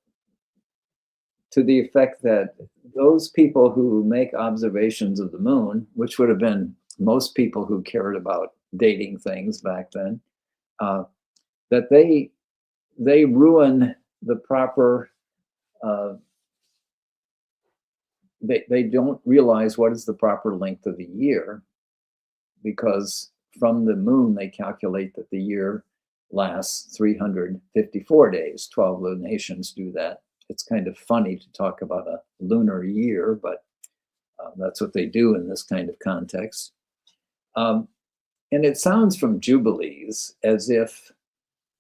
to the effect that those people who make observations of the moon, which would have been most people who cared about dating things back then, that they ruin the proper, they don't realize what is the proper length of the year, because from the moon they calculate that the year lasts 354 days. 12 lunations do that. It's kind of funny to talk about a lunar year, but that's what they do in this kind of context. And it sounds from Jubilees as if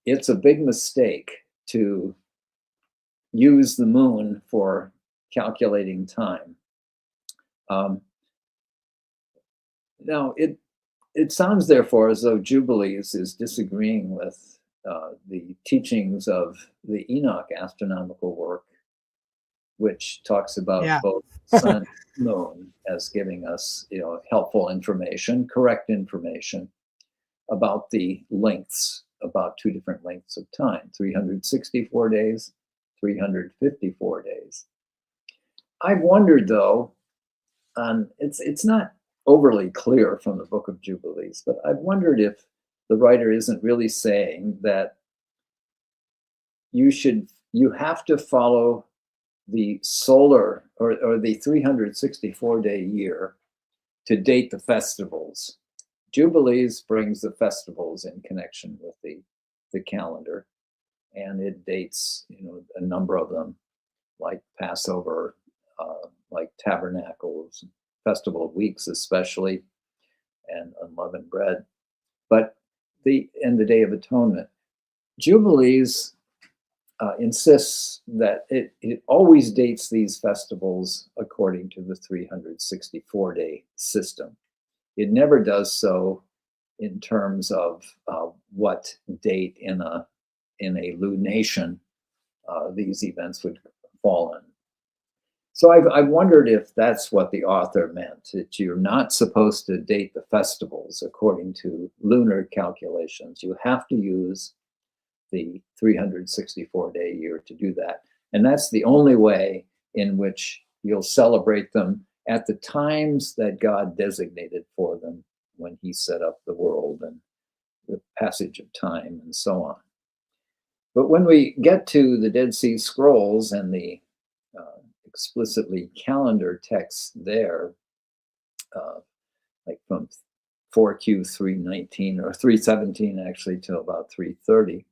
it's a big mistake to use the moon for calculating time. Now, it sounds, therefore, as though Jubilees is disagreeing with the teachings of the Enoch astronomical work, which talks about both sun and moon as giving us, helpful information, correct information about the lengths, about two different lengths of time, 364 days, 354 days. I've wondered, though, it's not overly clear from the book of Jubilees, but I've wondered if the writer isn't really saying that you have to follow the solar or the 364-day year to date the festivals. Jubilees brings the festivals in connection with the calendar, and it dates a number of them, like Passover, like Tabernacles, Festival of Weeks especially, and unleavened bread, but the Day of Atonement. Jubilees insists that it always dates these festivals according to the 364-day system. It never does so in terms of what date in a lunation these events would fall in. So I've wondered if that's what the author meant, that you're not supposed to date the festivals according to lunar calculations. You have to use the 364-day year to do that. And that's the only way in which you'll celebrate them at the times that God designated for them when he set up the world and the passage of time and so on. But when we get to the Dead Sea Scrolls and the explicitly calendar texts there, like from 4Q 319 or 317 actually till about 330,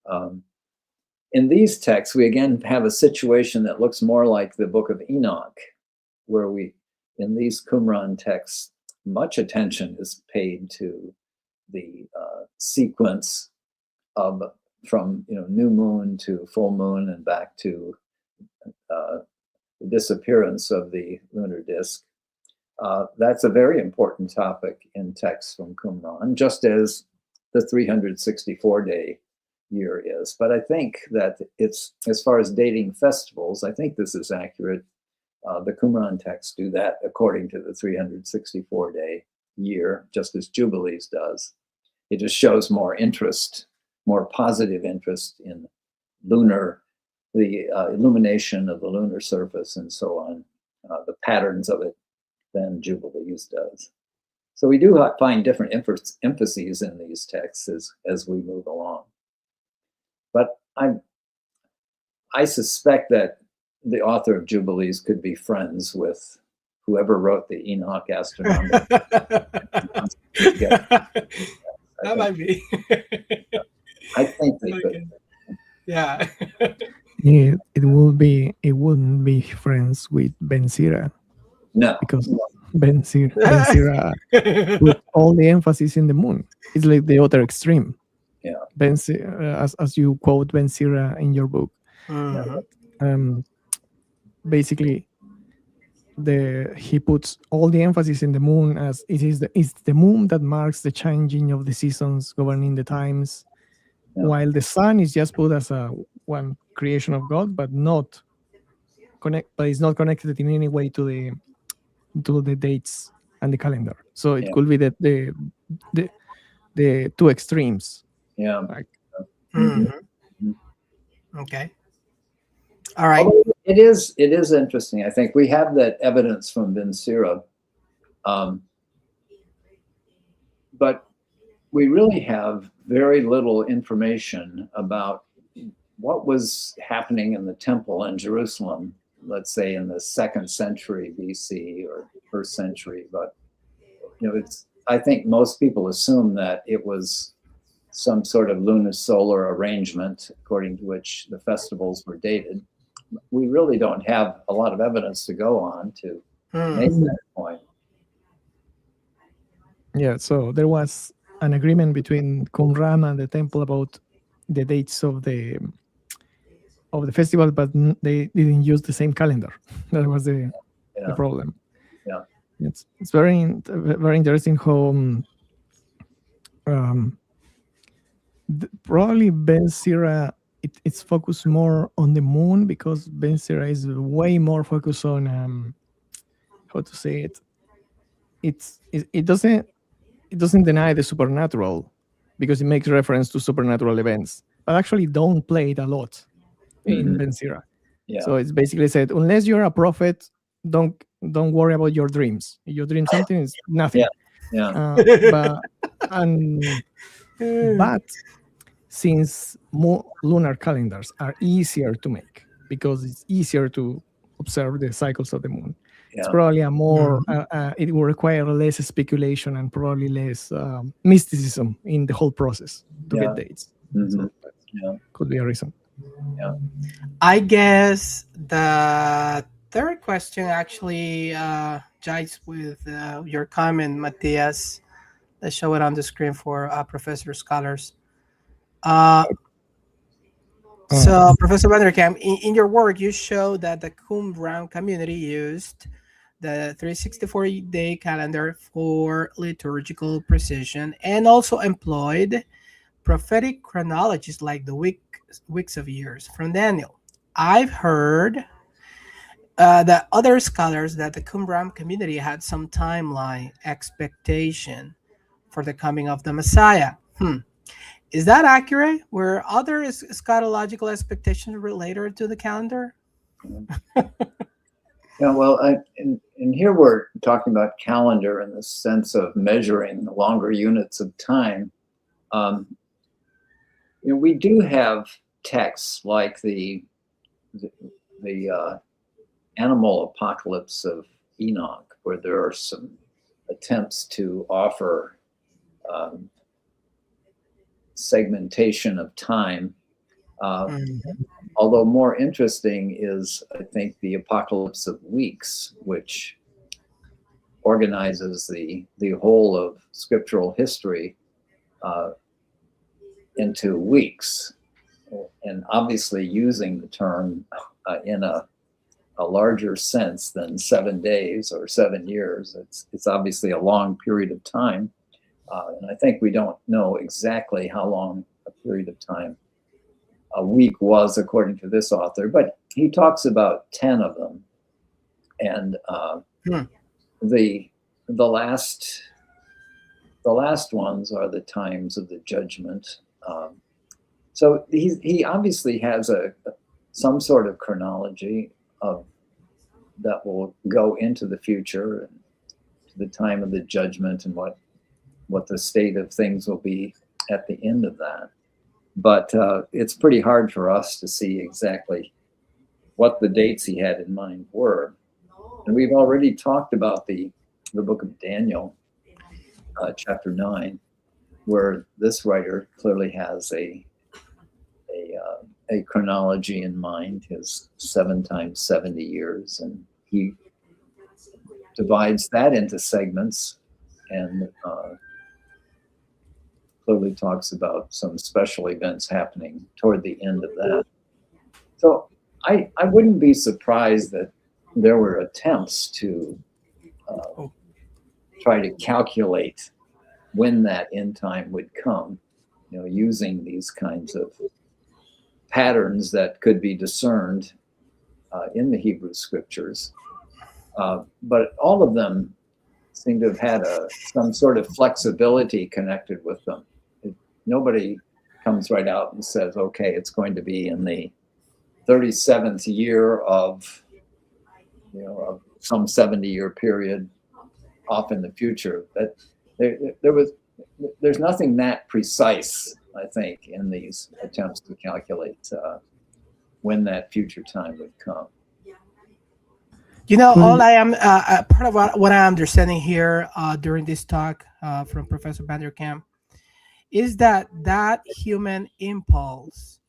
In these texts, we again have a situation that looks more like the book of Enoch, where in these Qumran texts, much attention is paid to the sequence of from new moon to full moon and back to the disappearance of the lunar disk. That's a very important topic in texts from Qumran, just as the 364-day year is. But I think that it's, as far as dating festivals, I think this is accurate. The Qumran texts do that according to the 364-day year, just as Jubilees does. It just shows more interest, more positive interest in the illumination of the lunar surface and so on, the patterns of it, than Jubilees does. So we do find different emphases in these texts as we move along. But I suspect that the author of Jubilees could be friends with whoever wrote the Enoch astronomical. That might be. I think they could. Yeah. It wouldn't be friends with Ben Sira, No, because Ben Sira put all the emphasis in the moon. It's like the other extreme. Yeah. Ben Sira, as you quote Ben Sira in your book, basically he puts all the emphasis in the moon, as it's the moon that marks the changing of the seasons, governing the times, while the sun is just put as one creation of God, but it's not connected in any way to the dates and the calendar. So it could be the two extremes. Yeah. Like, Okay. All right. It is interesting. I think we have that evidence from Ben Sira, but we really have very little information about what was happening in the temple in Jerusalem, let's say in the 2nd century BC or 1st century. But I think most people assume that it was some sort of lunisolar arrangement according to which the festivals were dated. We really don't have a lot of evidence to go on to make that point. Yeah, so there was an agreement between Qumran and the temple about the dates of the festival, but they didn't use the same calendar. That was the problem. Yeah, it's very very interesting how probably Ben Sira it's focused more on the moon, because Ben Sira is way more focused on how to say it. It doesn't deny the supernatural, because it makes reference to supernatural events, but actually don't play it a lot in Ben Sira. Yeah. So it's basically said, unless you're a prophet, don't worry about your dreams. If you dream something, it's nothing. Yeah. But since more lunar calendars are easier to make, because it's easier to observe the cycles of the moon, it's probably a more it will require less speculation and probably less mysticism in the whole process to get dates. So that could be a reason. Yeah. I guess the third question actually jives with your comment, Matthias. Let's show it on the screen for Professor Scholars. So, Professor VanderKam, in your work, you show that the Qumran community used the 364-day calendar for liturgical precision and also employed prophetic chronologies like the weeks of years from Daniel. I've heard that other scholars that the Qumran community had some timeline expectation for the coming of the Messiah. Is that accurate? Were other eschatological expectations related to the calendar? Yeah, well, and here we're talking about calendar in the sense of measuring longer units of time. We do have texts like the animal apocalypse of Enoch, where there are some attempts to offer segmentation of time Although more interesting is, I think, the Apocalypse of Weeks, which organizes the whole of scriptural history into weeks, and obviously using the term in a larger sense than 7 days or 7 years. It's obviously a long period of time, and I think we don't know exactly how long a period of time a week was according to this author, but he talks about 10 of them, and the last ones are the times of the judgment. So he obviously has some sort of chronology of that will go into the future and to the time of the judgment and what the state of things will be at the end of that. But it's pretty hard for us to see exactly what the dates he had in mind were. And we've already talked about the book of Daniel, chapter 9, where this writer clearly has a chronology in mind, his 7 times 70 years, and he divides that into segments and clearly talks about some special events happening toward the end of that. So I wouldn't be surprised that there were attempts to try to calculate when that end time would come, using these kinds of patterns that could be discerned in the Hebrew scriptures. But all of them seem to have had some sort of flexibility connected with them. Nobody comes right out and says, okay, it's going to be in the 37th year of some 70-year period off in the future. That there's nothing that precise, I think, in these attempts to calculate when that future time would come. All I am part of what I'm understanding here during this talk from Professor VanderKam is that human impulse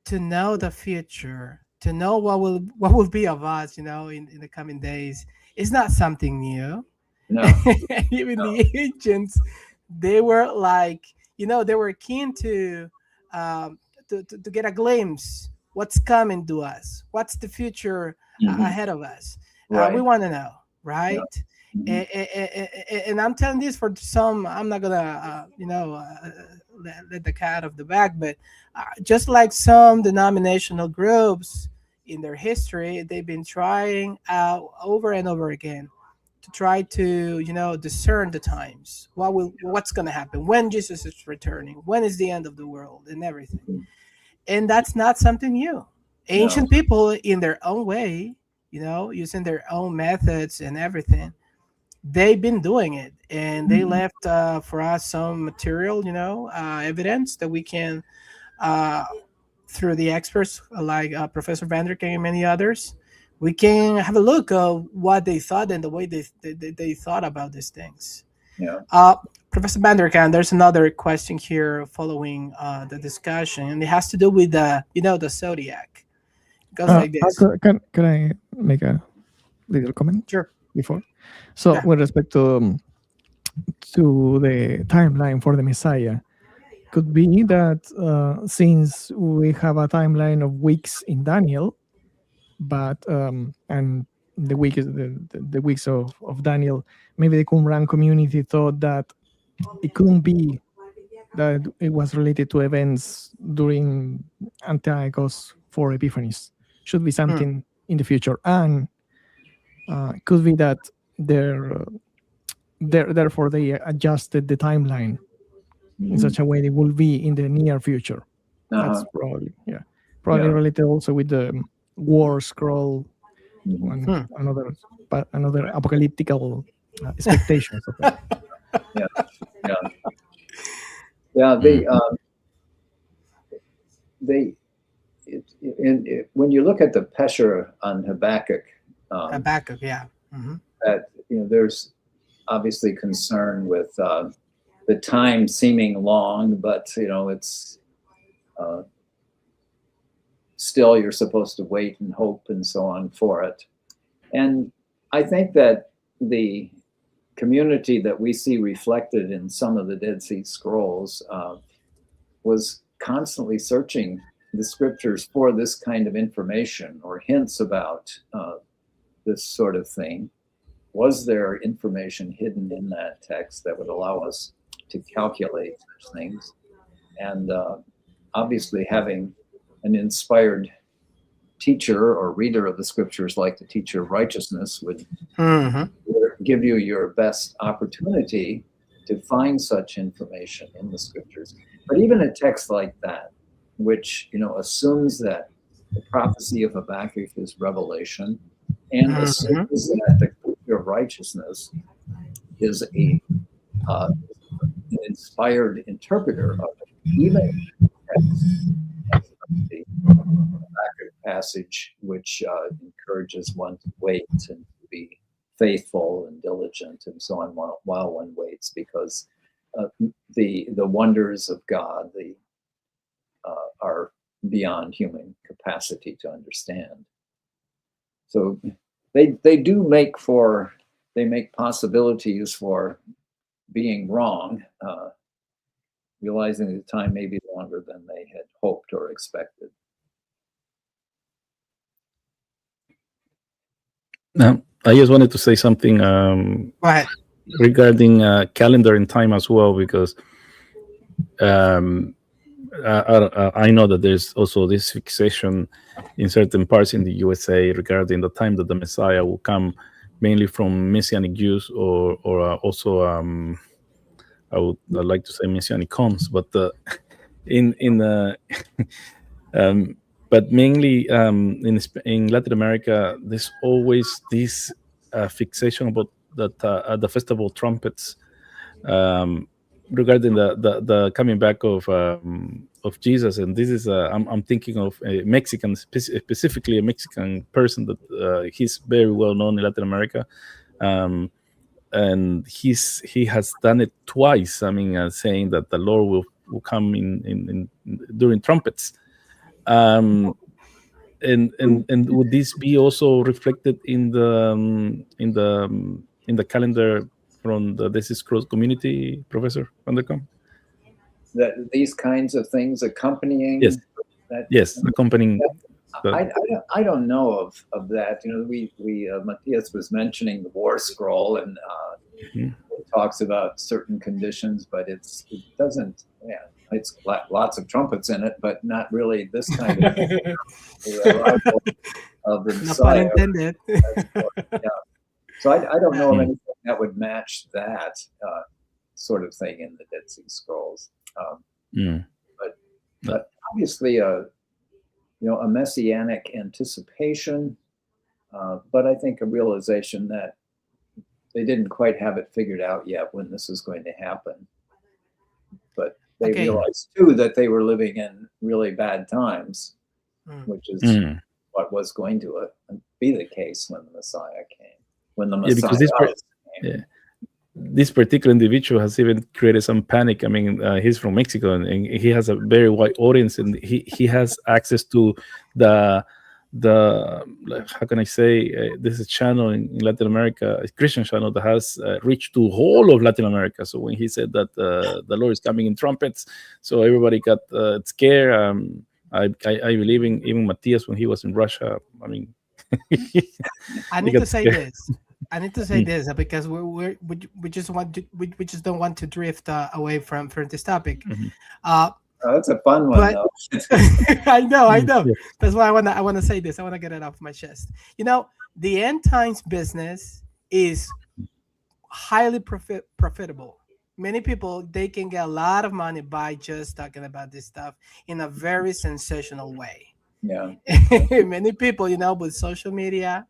to know the future, to know what will be of us, in the coming days, is not something new. No. Even the ancients, they were like, they were keen to get a glimpse what's coming to us, what's the future ahead of us. Right. We want to know, right? Yeah. Mm-hmm. And I'm telling this for some. I'm not gonna, let the cat off the bag, but just like some denominational groups in their history, they've been trying out over and over again to try to, discern the times. What's gonna happen when Jesus is returning? When is the end of the world and everything? Mm-hmm. And that's not something new. Ancient people, in their own way, using their own methods and everything, they've been doing it, and they left for us some material, evidence that we can, through the experts like Professor VanderKam and many others, we can have a look of what they thought and the way they thought about these things. Yeah. Professor VanderKam, there's another question here following the discussion, and it has to do with the zodiac. It goes like this. Can I make a little comment? Sure. Before, so Yeah. with respect to the timeline for the Messiah, could be that since we have a timeline of weeks in Daniel, but and the week is the weeks of Daniel, maybe the Qumran community thought that it couldn't be that it was related to events during Antiochus for Epiphanies. Should be something in the future, and could be that therefore they adjusted the timeline in such a way they will be in the near future. That's probably related also with the war scroll and another apocalyptical expectations of that. When you look at the Pesher on Habakkuk, that there's obviously concern with the time seeming long, but it's still you're supposed to wait and hope and so on for it. And I think that the community that we see reflected in some of the Dead Sea Scrolls was constantly searching the scriptures for this kind of information or hints about this sort of thing. Was there information hidden in that text that would allow us to calculate such things? And obviously having an inspired teacher or reader of the scriptures like the teacher of righteousness would give you your best opportunity to find such information in the scriptures. But even a text like that, which assumes that the prophecy of Habakkuk is revelation, and assumes that the teacher of righteousness is an inspired interpreter of it, even text, the Habakkuk passage, which encourages one to wait and to be faithful and diligent and so on while one waits, because the wonders of God are beyond human capacity to understand. So they make possibilities for being wrong, realizing the time may be longer than they had hoped or expected. Now, I just wanted to say something regarding calendar and time as well, because I know that there's also this fixation in certain parts in the USA regarding the time that the Messiah will come, mainly from Messianic Jews or also I'd like to say Messianic comes, but but mainly in Latin America, there's always this fixation about that the festival of trumpets, regarding the coming back of Jesus. And this is I'm thinking of a Mexican, specifically a Mexican person that he's very well known in Latin America, and he has done it twice. I mean, saying that the Lord will come in during trumpets. And would this be also reflected in the calendar from the Dead Sea Scrolls community, Professor VanderKam? That these kinds of things accompanying. Yes. That, yes, accompanying. I don't know of that. We Matthias was mentioning the War Scroll, and it talks about certain conditions, but it doesn't. Yeah, it's lots of trumpets in it, but not really this kind of arrival of the Messiah. No pun intended. Yeah. So I don't know of anything that would match that sort of thing in the Dead Sea Scrolls. But obviously a messianic anticipation, but I think a realization that they didn't quite have it figured out yet when this is going to happen. But they realized too that they were living in really bad times, which is what was going to be the case when the Messiah came. When the Messiah came. This particular individual has even created some panic. I mean, he's from Mexico, and he has a very wide audience, and he has access to the how can I say, this is a channel in Latin America, a Christian channel that has reached to whole of Latin America. So when he said that the Lord is coming in trumpets, so everybody got scared. I believe even Matthias, when he was in Russia, I mean, I need to say this. I need to say this because we just don't want to drift away from this topic. That's a fun one, though. I know. That's why I want to say this. I want to get it off my chest. The end times business is highly profitable. Many people, they can get a lot of money by just talking about this stuff in a very sensational way. Yeah. Many people, with social media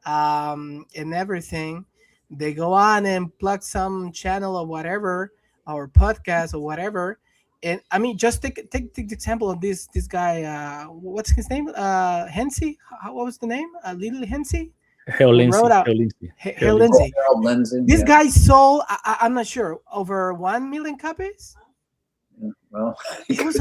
and everything, they go on and plug some channel or whatever, or podcast or whatever. And I mean, just take the example of this guy. What's his name? Hensey. What was the name? Little Hensey. Lindsay. This guy sold. I'm not sure, over 1 million copies. Yeah, well, it was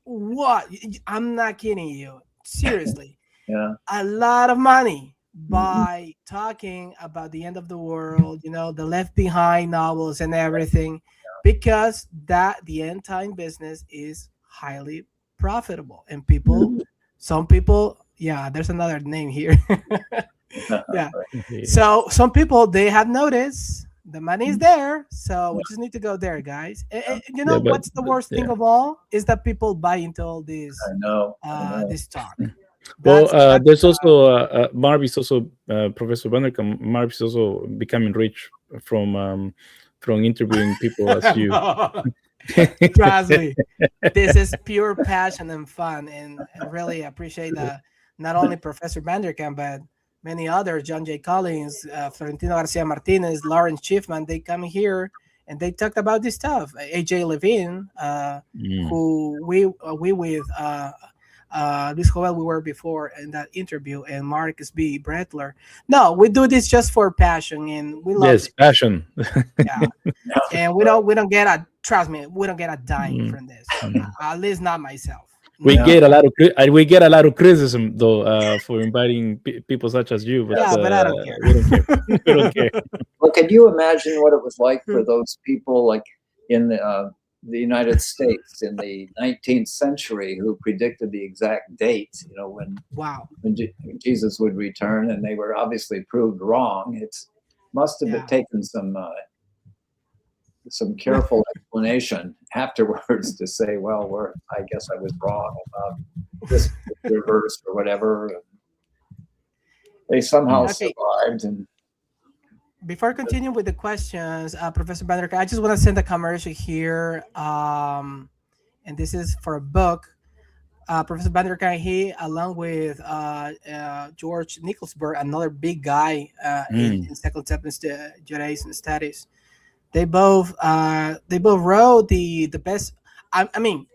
what? I'm not kidding you. seriously, Yeah. a lot of money by talking about the end of the world, the Left Behind novels and everything, because that the end time business is highly profitable, and some people, yeah, there's another name here. Yeah. Yeah. So some people, they have noticed the money is there, so we just need to go there, guys. Yeah, What's the worst thing yeah. of all is that people buy into all I know. this talk. Well, That's there's also Marv is also Professor VanderKam. Marv is also becoming rich from interviewing people as you. No, trust me, this is pure passion and fun, and really appreciate not only Professor Vanderkan, but many others, John J. Collins, Florentino Garcia Martinez, Lawrence Schiffman. They come here and they talked about this stuff. AJ Levine, Mm. who we with Luis Joel, we were before in that interview, and Marcus B. Bretler. No, we do this just for passion, and we love Yes, it. passion. Yeah, and we don't get a, trust me, we don't get a dime Mm. from this. At least not myself. We Yeah. get a lot of criticism though for inviting people such as you, but Yeah, but I don't care. we don't care. We don't care. Well, can you imagine what it was like for those people, like in the United States in the 19th century, who predicted the exact date, when Wow. Jesus would return, and they were obviously proved wrong. It must have Yeah. taken some careful explanation afterwards to say, well, I guess I was wrong about this verse or whatever. They somehow Okay. survived. And Before continuing with the questions, Professor Vanderkan, I just want to send a commercial here, and this is for a book. Professor Vanderkan, he, along with George Nicholsburg, another big guy in Second Judaism Studies, they both wrote the best. I mean,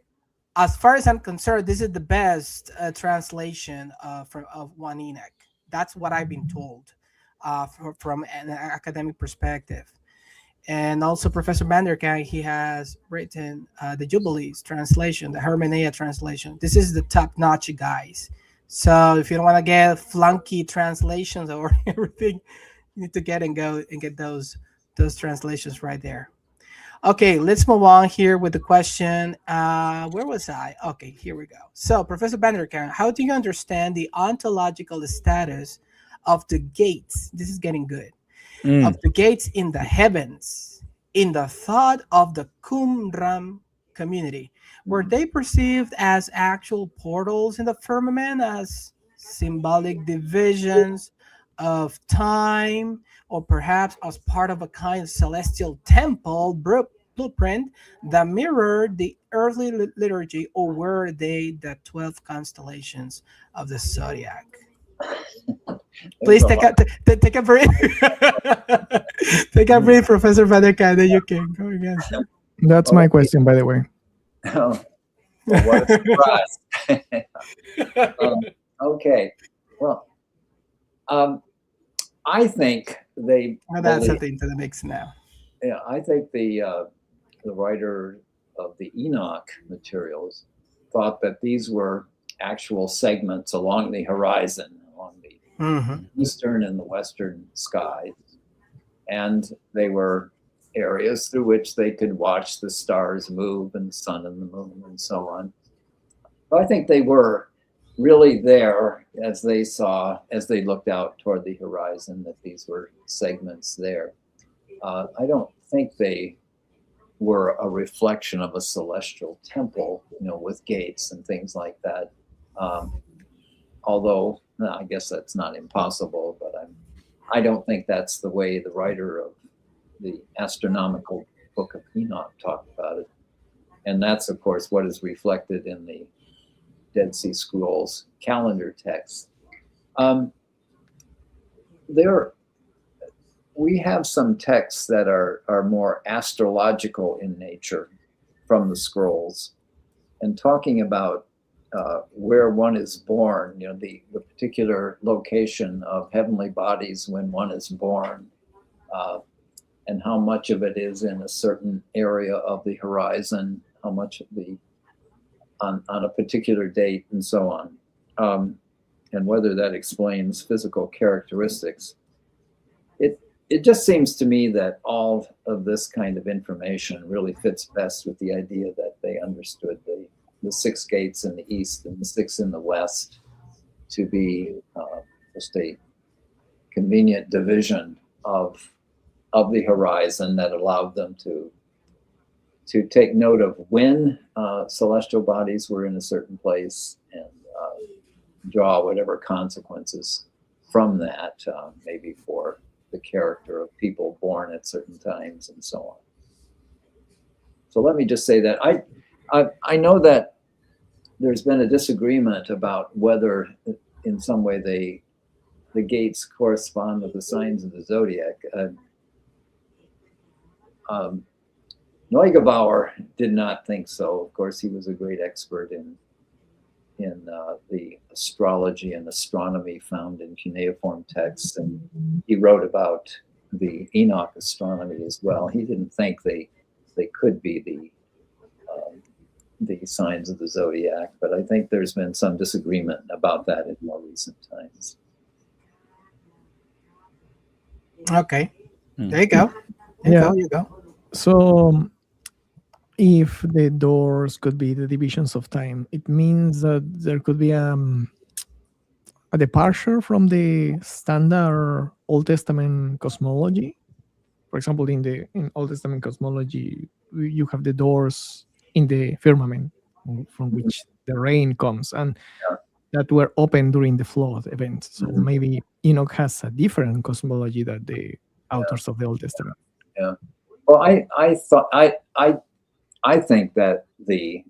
as far as I'm concerned, this is the best translation of one Enoch. That's what I've been told from an academic perspective. And also Professor Vanderkan, he has written the Jubilees translation, the Hermenea translation. This is the top-notch, guys. So if you don't want to get flunky translations or everything, you need to get those translations right there. Okay, let's move on here with the question. Where was I? Okay, here we go. So, Professor Vanderkan, how do you understand the ontological status of the gates? This is getting good. Of the gates in the heavens, in the thought of the Qumran community. Were they perceived as actual portals in the firmament, as symbolic divisions of time, or perhaps as part of a kind of celestial temple blueprint that mirrored the earthly liturgy, or were they the 12 constellations of the zodiac? Please take a breath. Take a breath, Professor Vanderkan, then you can go again. That's my question, by the way. well, what a surprise. Okay. Well, I think they. Well, that's something to the mix now. Yeah, I think the writer of the Enoch materials thought that these were actual segments along the horizon, along the eastern and the western skies, and they were areas through which they could watch the stars move and the sun and the moon and so on. But I think they were really there as they looked out toward the horizon, that these were segments there. I don't think they were a reflection of a celestial temple, with gates and things like that. Although I guess that's not impossible, but I don't think that's the way the writer of the astronomical book of Enoch talked about it. And that's, of course, what is reflected in the Dead Sea Scrolls calendar text. We have some texts that are more astrological in nature from the scrolls, and talking about where one is born, the particular location of heavenly bodies when one is born, and how much of it is in a certain area of the horizon, how much of on a particular date, and so on. and whether that explains physical characteristics. It just seems to me that all of this kind of information really fits best with the idea that they understood the 6 gates in the east and the 6 in the west to be just a convenient division of the horizon that allowed them to take note of when celestial bodies were in a certain place and draw whatever consequences from that, maybe for the character of people born at certain times and so on. So let me just say that I know that there's been a disagreement about whether in some way the gates correspond with the signs of the zodiac. Neugebauer did not think so. Of course, he was a great expert in the astrology and astronomy found in cuneiform texts, and he wrote about the Enoc astronomy as well. He didn't think they could be the signs of the zodiac, but I think there's been some disagreement about that in more recent times. Okay, there you go. There you go. So if the doors could be the divisions of time, it means that there could be a departure from the standard Old Testament cosmology. For example, in Old Testament cosmology, you have the doors in the firmament from which the rain comes, and that were open during the flood event. So maybe Enoch has a different cosmology than the authors of the Old Testament. Yeah. Well, I think that the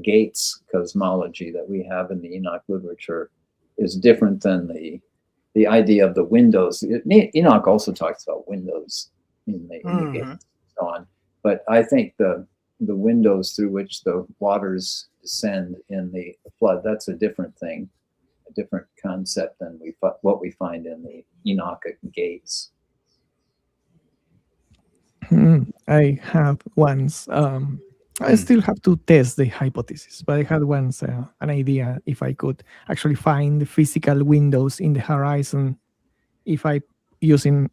gates cosmology that we have in the Enoch literature is different than the idea of the windows. Enoch also talks about windows in the gates and so on. But I think the windows through which the waters descend in the flood, that's a different thing, a different concept than what we find in the Enochic gates. I have once, I still have to test the hypothesis, but I had once an idea if I could actually find the physical windows in the horizon if I using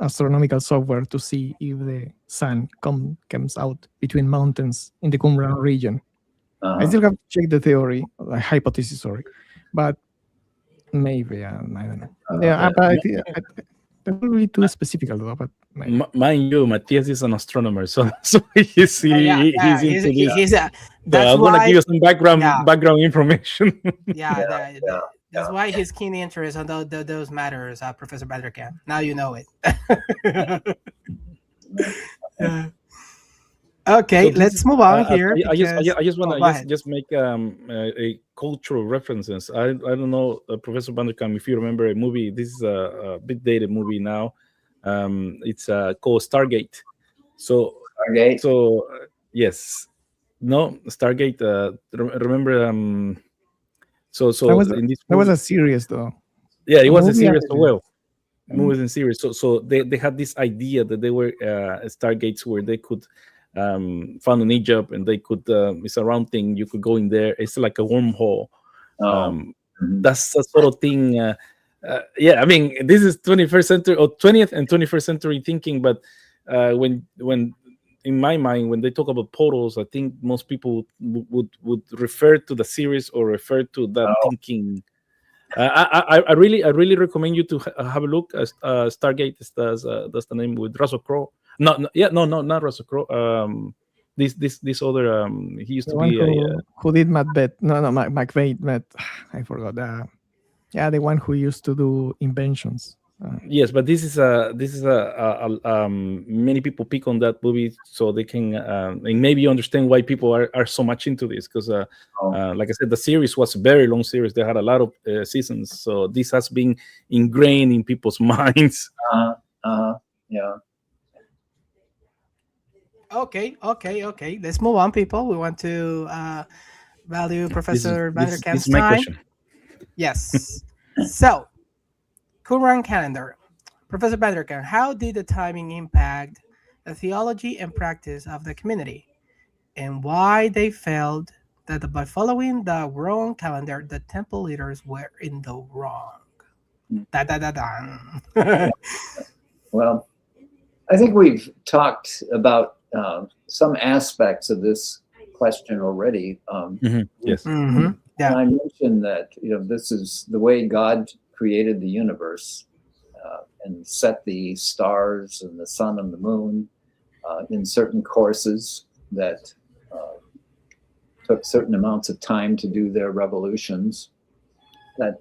astronomical software to see if the sun comes out between mountains in the Qumran region. I still have to check the theory, the hypothesis, sorry, but maybe, I don't know. That's really too specific, though, but mind you, Matthias is an astronomer, so he's into this. I'm gonna give you some background information. That's why his keen interest on those matters, Professor VanderKam. Now you know it. Okay, so let's move on here. I just want to just make a cultural references. I don't know, Professor VanderKam, if you remember a movie. This is a bit dated movie now. It's called Stargate. So Stargate. So yes, no Stargate. Remember? So in this that was a series though. Yeah, it was a series as well. Movies and series. So they had this idea that they were Stargates where they could found in Egypt, and they could it's a round thing. You could go in there. It's like a wormhole. That's the sort of thing. I mean, this is 21st century or 20th and 21st century thinking. But when in my mind, when they talk about portals, I think most people would refer to the series or refer to that thinking. I really recommend you to have a look at Stargate. That's the name with Russell Crowe. Not Russell Crowe. This other he used the to one be who did Macbeth. Macbeth. I forgot. The one who used to do inventions. Yes, but this is many people pick on that movie so they can and maybe understand why people are so much into this, because like I said, the series was a very long series. They had a lot of seasons, so this has been ingrained in people's minds. Yeah. Okay. Let's move on, people. We want to value Professor VanderKam's time. My question. Yes. So, Qumran calendar. Professor VanderKam, how did the timing impact the theology and practice of the community, and why they felt that by following the wrong calendar, the temple leaders were in the wrong. Da da da da. Well, I think we've talked about some aspects of this question already. Yes. Mm-hmm. Yeah. And I mentioned that this is the way God created the universe and set the stars and the sun and the moon in certain courses that took certain amounts of time to do their revolutions. That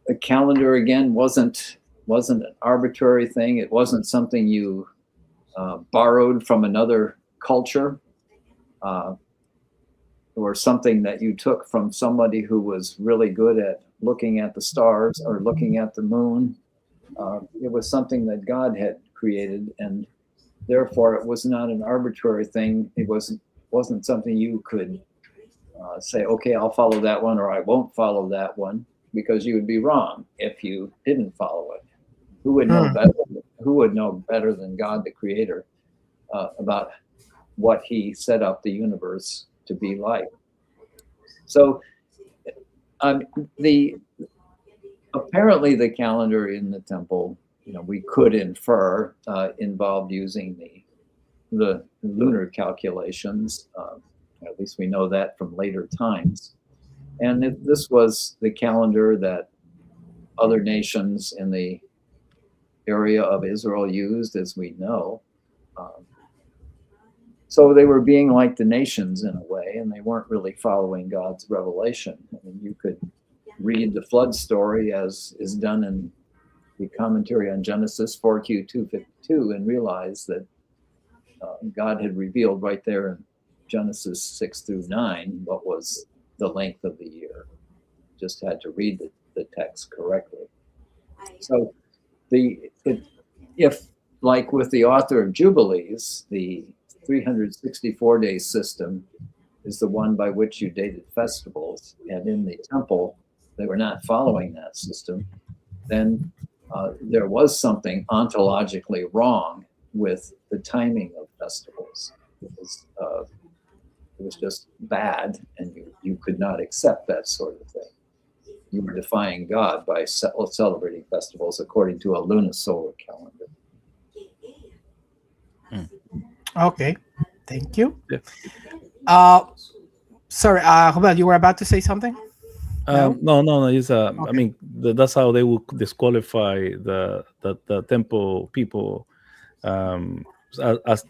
the calendar again wasn't an arbitrary thing. It wasn't something you borrowed from another culture or something that you took from somebody who was really good at looking at the stars or looking at the moon. It was something that God had created, and therefore it was not an arbitrary thing. It wasn't something you could say, okay, I'll follow that one or I won't follow that one, because you would be wrong if you didn't follow it. Who would know better? Who would know better than God, the Creator, about what He set up the universe to be like? So, apparently, the calendar in the temple, we could infer, involved using the lunar calculations. At least we know that from later times. And this was the calendar that other nations in the area of Israel used, as we know. So they were being like the nations in a way, and they weren't really following God's revelation. I mean, you could read the flood story as is done in the commentary on Genesis 4Q 252 and realize that God had revealed right there in Genesis 6 through 9 what was the length of the year. Just had to read the text correctly. So if like with the author of Jubilees, the 364-day system is the one by which you dated festivals, and in the temple they were not following that system, then there was something ontologically wrong with the timing of festivals. It was just bad, and you could not accept that sort of thing. You were defying God by celebrating festivals according to a lunisolar calendar. Okay, thank you. Yeah. Sorry, Robert, you were about to say something? No. It's Okay. I mean, that's how they would disqualify the temple people as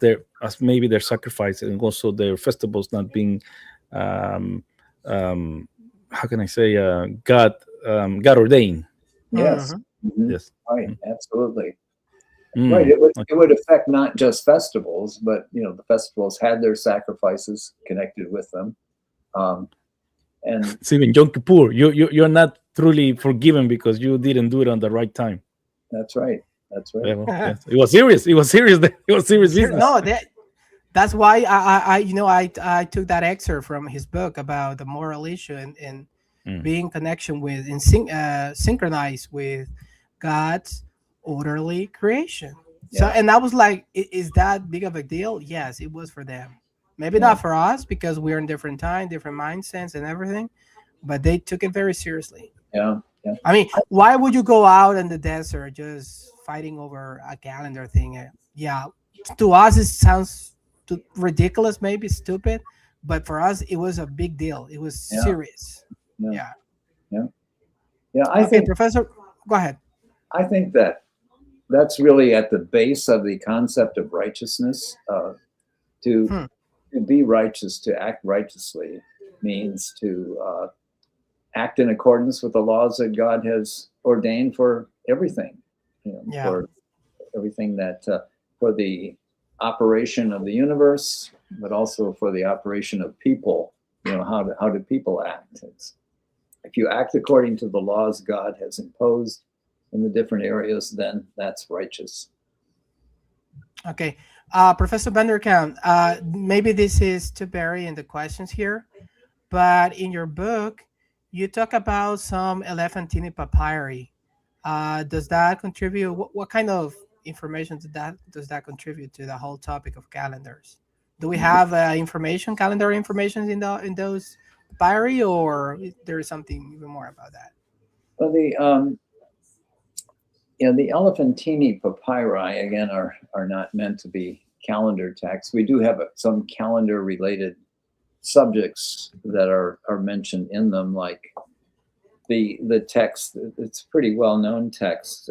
maybe their sacrifice and also their festivals not being how can I say God ordained. Yes. Mhm. Mm-hmm. Yes. Right. Absolutely. Right. It would affect not just festivals, but the festivals had their sacrifices connected with them. And it's even Yom Kippur. You're not truly forgiven because you didn't do it on the right time. that's right. That's right. Yeah, well, yes. It was serious. It was serious. It was serious business. No, that's why I took that excerpt from his book about the moral issue and being connection with and synchronized with God's orderly creation. So, and I was like, is that big of a deal? Yes, it was for them. Maybe not for us because we're in different time, different mindsets and everything, but they took it very seriously. Yeah. I mean, why would you go out in the desert just fighting over a calendar thing? Yeah, to us it sounds ridiculous, maybe stupid, but for us it was a big deal. It was serious. Yeah. I think, Professor, go ahead. I think that's really at the base of the concept of righteousness. To be righteous, to act righteously, means to act in accordance with the laws that God has ordained for everything. For everything that for the operation of the universe, but also for the operation of people. How do people act? If you act according to the laws God has imposed in the different areas, then that's righteous. Okay. Professor Vanderkan, maybe this is to bury in the questions here, but in your book, you talk about some Elephantine papyri. Does that contribute? What kind of information does that contribute to the whole topic of calendars? Do we have information, calendar information in those papyri, or there is something even more about that? Well, the Elephantine papyri again are not meant to be calendar texts. We do have some calendar related subjects that are mentioned in them, like the text. It's pretty well known text.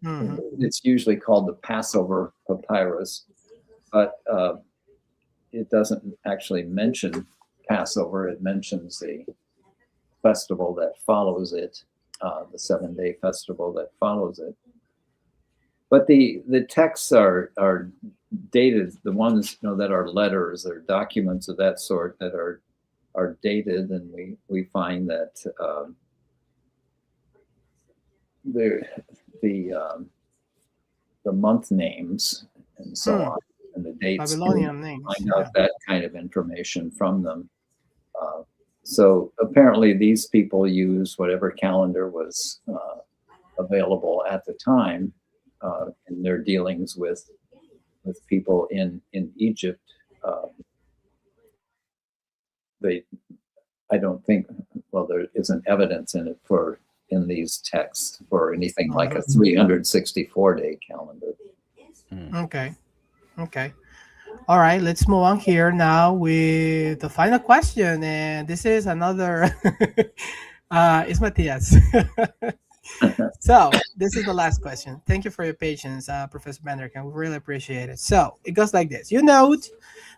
It's usually called the Passover papyrus, but it doesn't actually mention Passover. It mentions the festival that follows it, the 7-day festival that follows it. But the texts are dated. The ones that are letters or documents of that sort that are dated, and we find that the month names and so on, and the dates. Babylonian names. Find out that kind of information from them. So apparently these people use whatever calendar was available at the time in their dealings with people in Egypt. I don't think, well, there isn't evidence in it in these texts for anything like a 364-day calendar. Okay. All right, let's move on here now with the final question, and this is another. It's Matias. So this is the last question. Thank you for your patience, Professor Vanderkan. We really appreciate it. So it goes like this. You note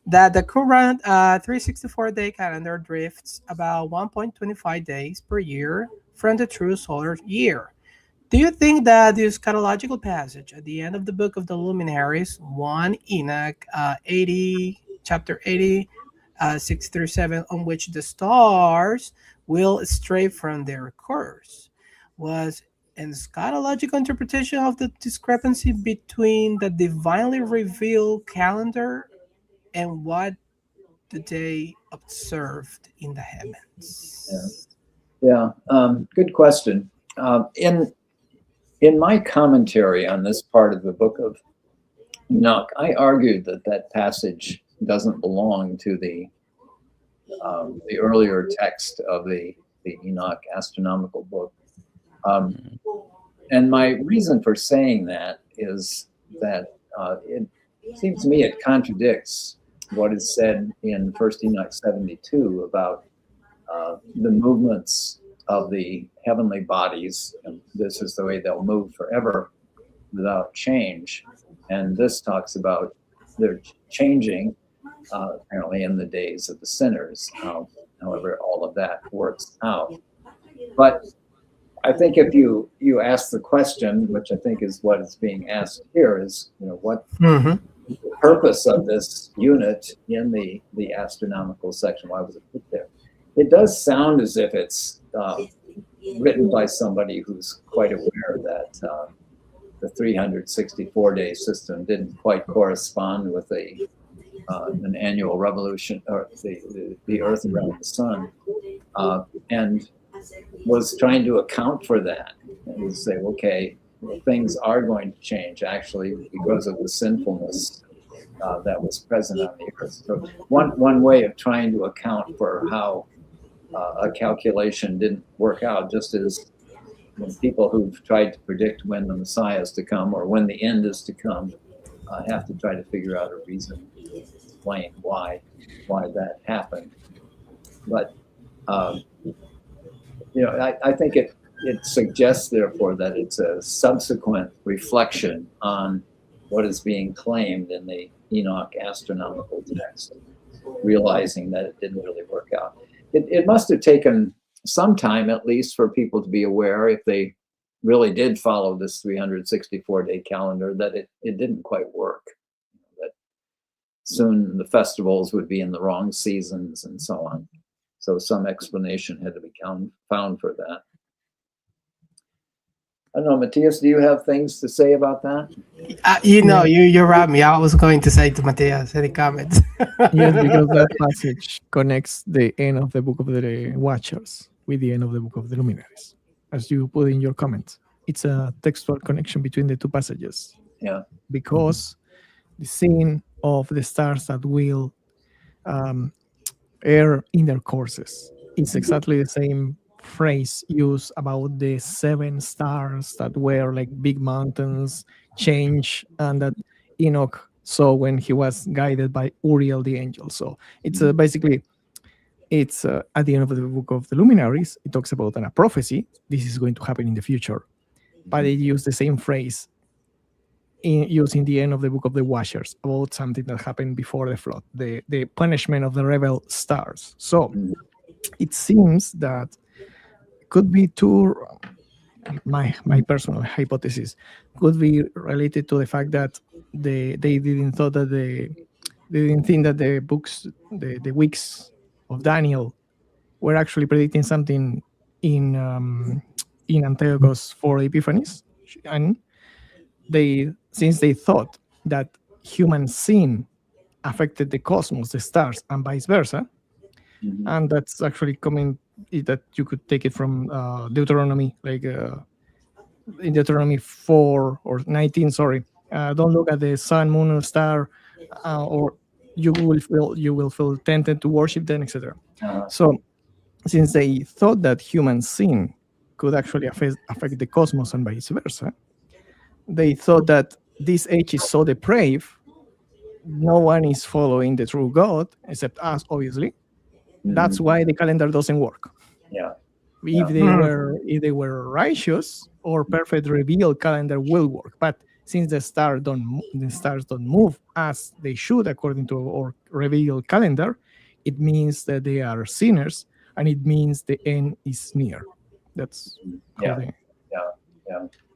that the current 364-day calendar drifts about 1.25 days per year from the true solar year. Do you think that the eschatological passage at the end of the book of the luminaries, 1 Enoc 80, chapter 80, 6 through 7, on which the stars will stray from their course, was an eschatological interpretation of the discrepancy between the divinely revealed calendar and what they observed in the heavens? Yeah. Good question. In my commentary on this part of the book of Enoch, I argued that passage doesn't belong to the earlier text of the Enoch astronomical book. And my reason for saying that is that it seems to me it contradicts what is said in 1 Enoch 72 about the movements of the heavenly bodies, and this is the way they'll move forever without change. And this talks about their changing apparently in the days of the sinners, however all of that works out. But I think if you ask the question, which I think is what is being asked here, is what the purpose of this unit in the astronomical section, why was it put there? It does sound as if it's written by somebody who's quite aware that the 364-day system didn't quite correspond with an annual revolution, or the Earth around the sun, and was trying to account for that and say, okay, things are going to change actually because of the sinfulness that was present on the Earth. So one way of trying to account for how a calculation didn't work out, just as when people who've tried to predict when the Messiah is to come or when the end is to come have to try to figure out a reason to explain why that happened. But I think it suggests, therefore, that it's a subsequent reflection on what is being claimed in the Enoch astronomical text, realizing that it didn't really work out. It must have taken some time, at least, for people to be aware, if they really did follow this 364-day calendar, that it didn't quite work. That soon the festivals would be in the wrong seasons and so on. So some explanation had to be found for that. I don't know, Matthias, do you have things to say about that? You robbed me. I was going to say to Matthias, any comments? Yes, because that passage connects the end of the book of the Watchers with the end of the book of the Luminaries, as you put in your comment. It's a textual connection between the two passages. Yeah. Because the scene of the stars that will air in their courses. It's exactly the same phrase used about the 7 stars that were like big mountains change, and that Enoch saw when he was guided by Uriel the angel. So it's basically it's at the end of the book of the luminaries. It talks about a prophecy. This is going to happen in the future, but it used the same phrase using the end of the book of the Washers about something that happened before the flood, the punishment of the rebel stars. So it seems that could be two. My personal hypothesis could be related to the fact that they didn't thought that they didn't think that the books, the weeks of Daniel were actually predicting something in Antiochus for Epiphanes, and since they thought that human sin affected the cosmos, the stars, and vice versa, and that's actually coming that you could take it from Deuteronomy, like in Deuteronomy 4 or 19. Sorry, don't look at the sun, moon, or star, or you will feel tempted to worship them, etc. So, since they thought that human sin could actually affect the cosmos and vice versa, they thought that this age is so depraved, no one is following the true God except us, obviously. That's why the calendar doesn't work. Yeah. If they were righteous or perfect, revealed calendar will work. But since the stars don't move as they should according to our revealed calendar, it means that they are sinners, and it means the end is near. That's yeah,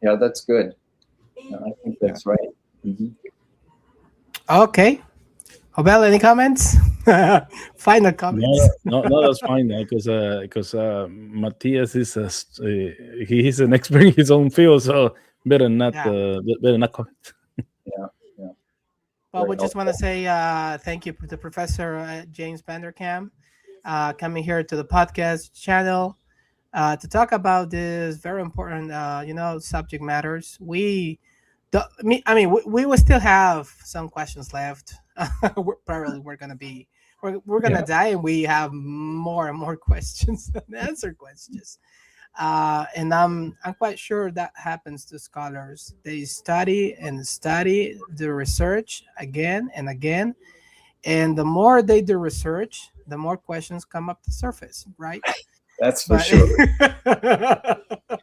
that's good. I think that's right. Okay. Abel, any comments? Final comments. No, that's fine because Matthias is he is an expert in his own field, so better not comment. Yeah. Well, we just want to say thank you to Professor James VanderKam coming here to the podcast channel to talk about this very important, subject matters. We will still have some questions left. we're gonna die, and we have more and more questions and answer questions. And I'm quite sure that happens to scholars. They study and study, do research again and again, and the more they do research, the more questions come up to surface, right? That's for sure.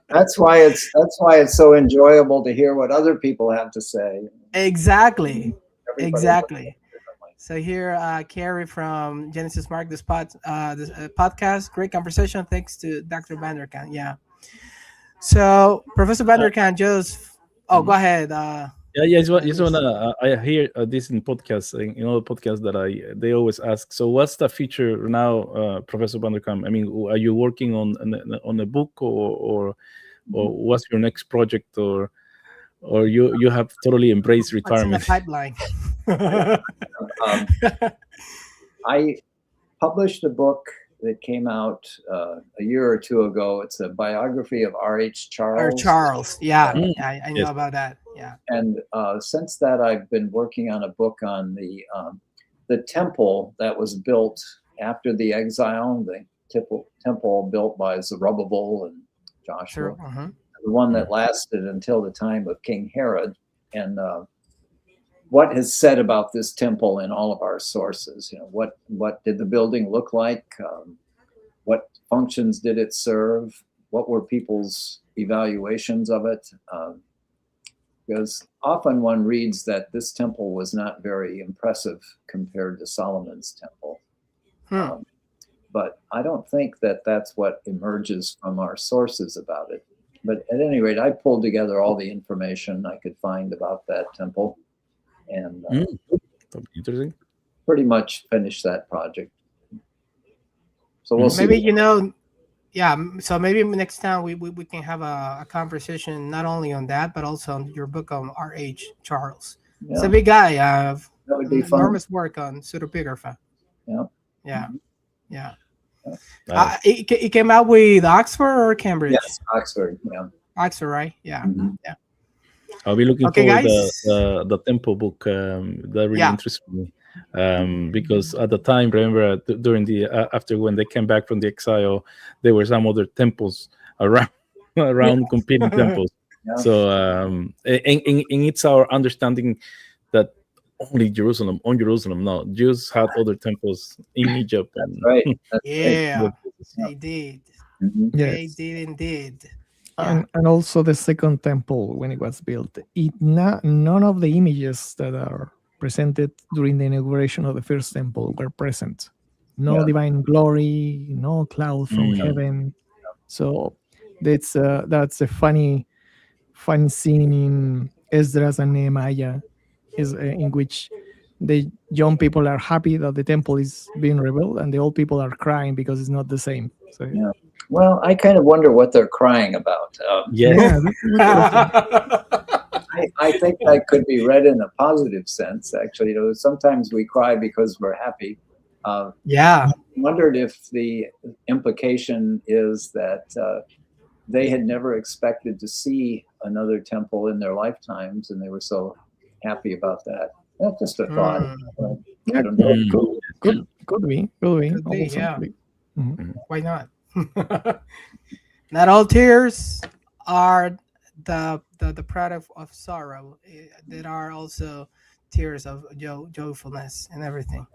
That's why it's so enjoyable to hear what other people have to say. Exactly. So here, Carrie from Genesis Mark, this podcast, great conversation. Thanks to Dr. VanderKam. Yeah. So Professor VanderKam go ahead. I hear this in podcasts, in all podcasts that they always ask. So, what's the future now, Professor VanderKam? I mean, are you working on a book, or what's your next project, or you have totally embraced retirement? What's in the pipeline? I published a book that came out a year or two ago. It's a biography of R.H. Charles. Yeah, I know about that. Yeah. And since that, I've been working on a book on the temple that was built after the exile, the temple built by Zerubbabel and Joshua, the one that lasted until the time of King Herod, and what is said about this temple in all of our sources. What did the building look like? What functions did it serve? What were people's evaluations of it? Because often one reads that this temple was not very impressive compared to Solomon's temple. But I don't think that that's what emerges from our sources about it. But at any rate, I pulled together all the information I could find about that temple, and interesting. Pretty much finished that project. So we'll see. So maybe next time we can have a conversation not only on that, but also on your book on R.H. Charles. Yeah. He's a big guy. That would be fun. Enormous work on pseudepigrapha. Yeah. It came out with Oxford or Cambridge? Yes, Oxford. Yeah. Oxford, right? Yeah. Yeah. I'll be looking Okay, forward guys. the temple book. That really Yeah. interests me, because at the time, remember, during the after when they came back from the exile, there were some other temples around around competing temples. Yeah. So, and it's our understanding that only Jerusalem, on Jerusalem, no, Jews had other temples in Egypt. And Right. That's right. Yeah, Yeah. they did. Mhm. They Yes. did indeed. Yeah. And also the second temple when it was built, none of the images that are presented during the inauguration of the first temple were present. No Yeah. divine glory, no cloud from Mm. heaven. So that's a funny scene in Esdras and Nehemiah, is in which the young people are happy that the temple is being rebuilt, and the old people are crying because it's not the same. So Yeah. Well, I kind of wonder what they're crying about. Yes. yeah, that's a good question. I think that could be read in a positive sense, actually. You know, sometimes we cry because we're happy. Yeah. I wondered if the implication is that they had never expected to see another temple in their lifetimes, and they were so happy about that. That's just a thought. Mm. I don't know. Could be. Could be, Also yeah. could be. Mhm. Why not? Not all tears are the product of sorrow. There are also tears of joyfulness and everything.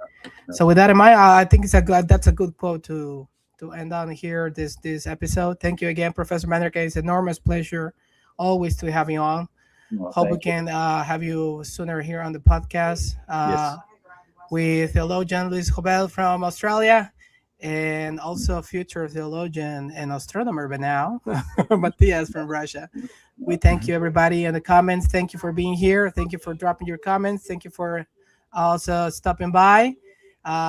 So with that in mind, I think that's a good quote to end on here this episode. Thank you again, Professor Vanderkan. It's an enormous pleasure always to have you on. Well, Hope we thank you. can have you sooner here on the podcast. Yes. With theologian Luis Jobel from Australia, and also a future theologian and astronomer by now, Matthias from Russia. We thank you, everybody, in the comments. Thank you for being here. Thank you for dropping your comments. Thank you for also stopping by.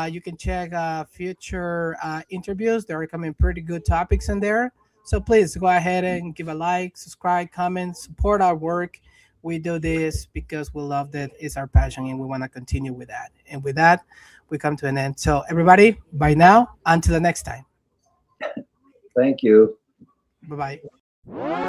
You can check future interviews. There are coming pretty good topics in there. So please go ahead and give a like, subscribe, comment, support our work. We do this because we love that. It's our passion, and we want to continue with that. And with that, we come to an end. So everybody, bye now. Until the next time. Thank you. Bye bye.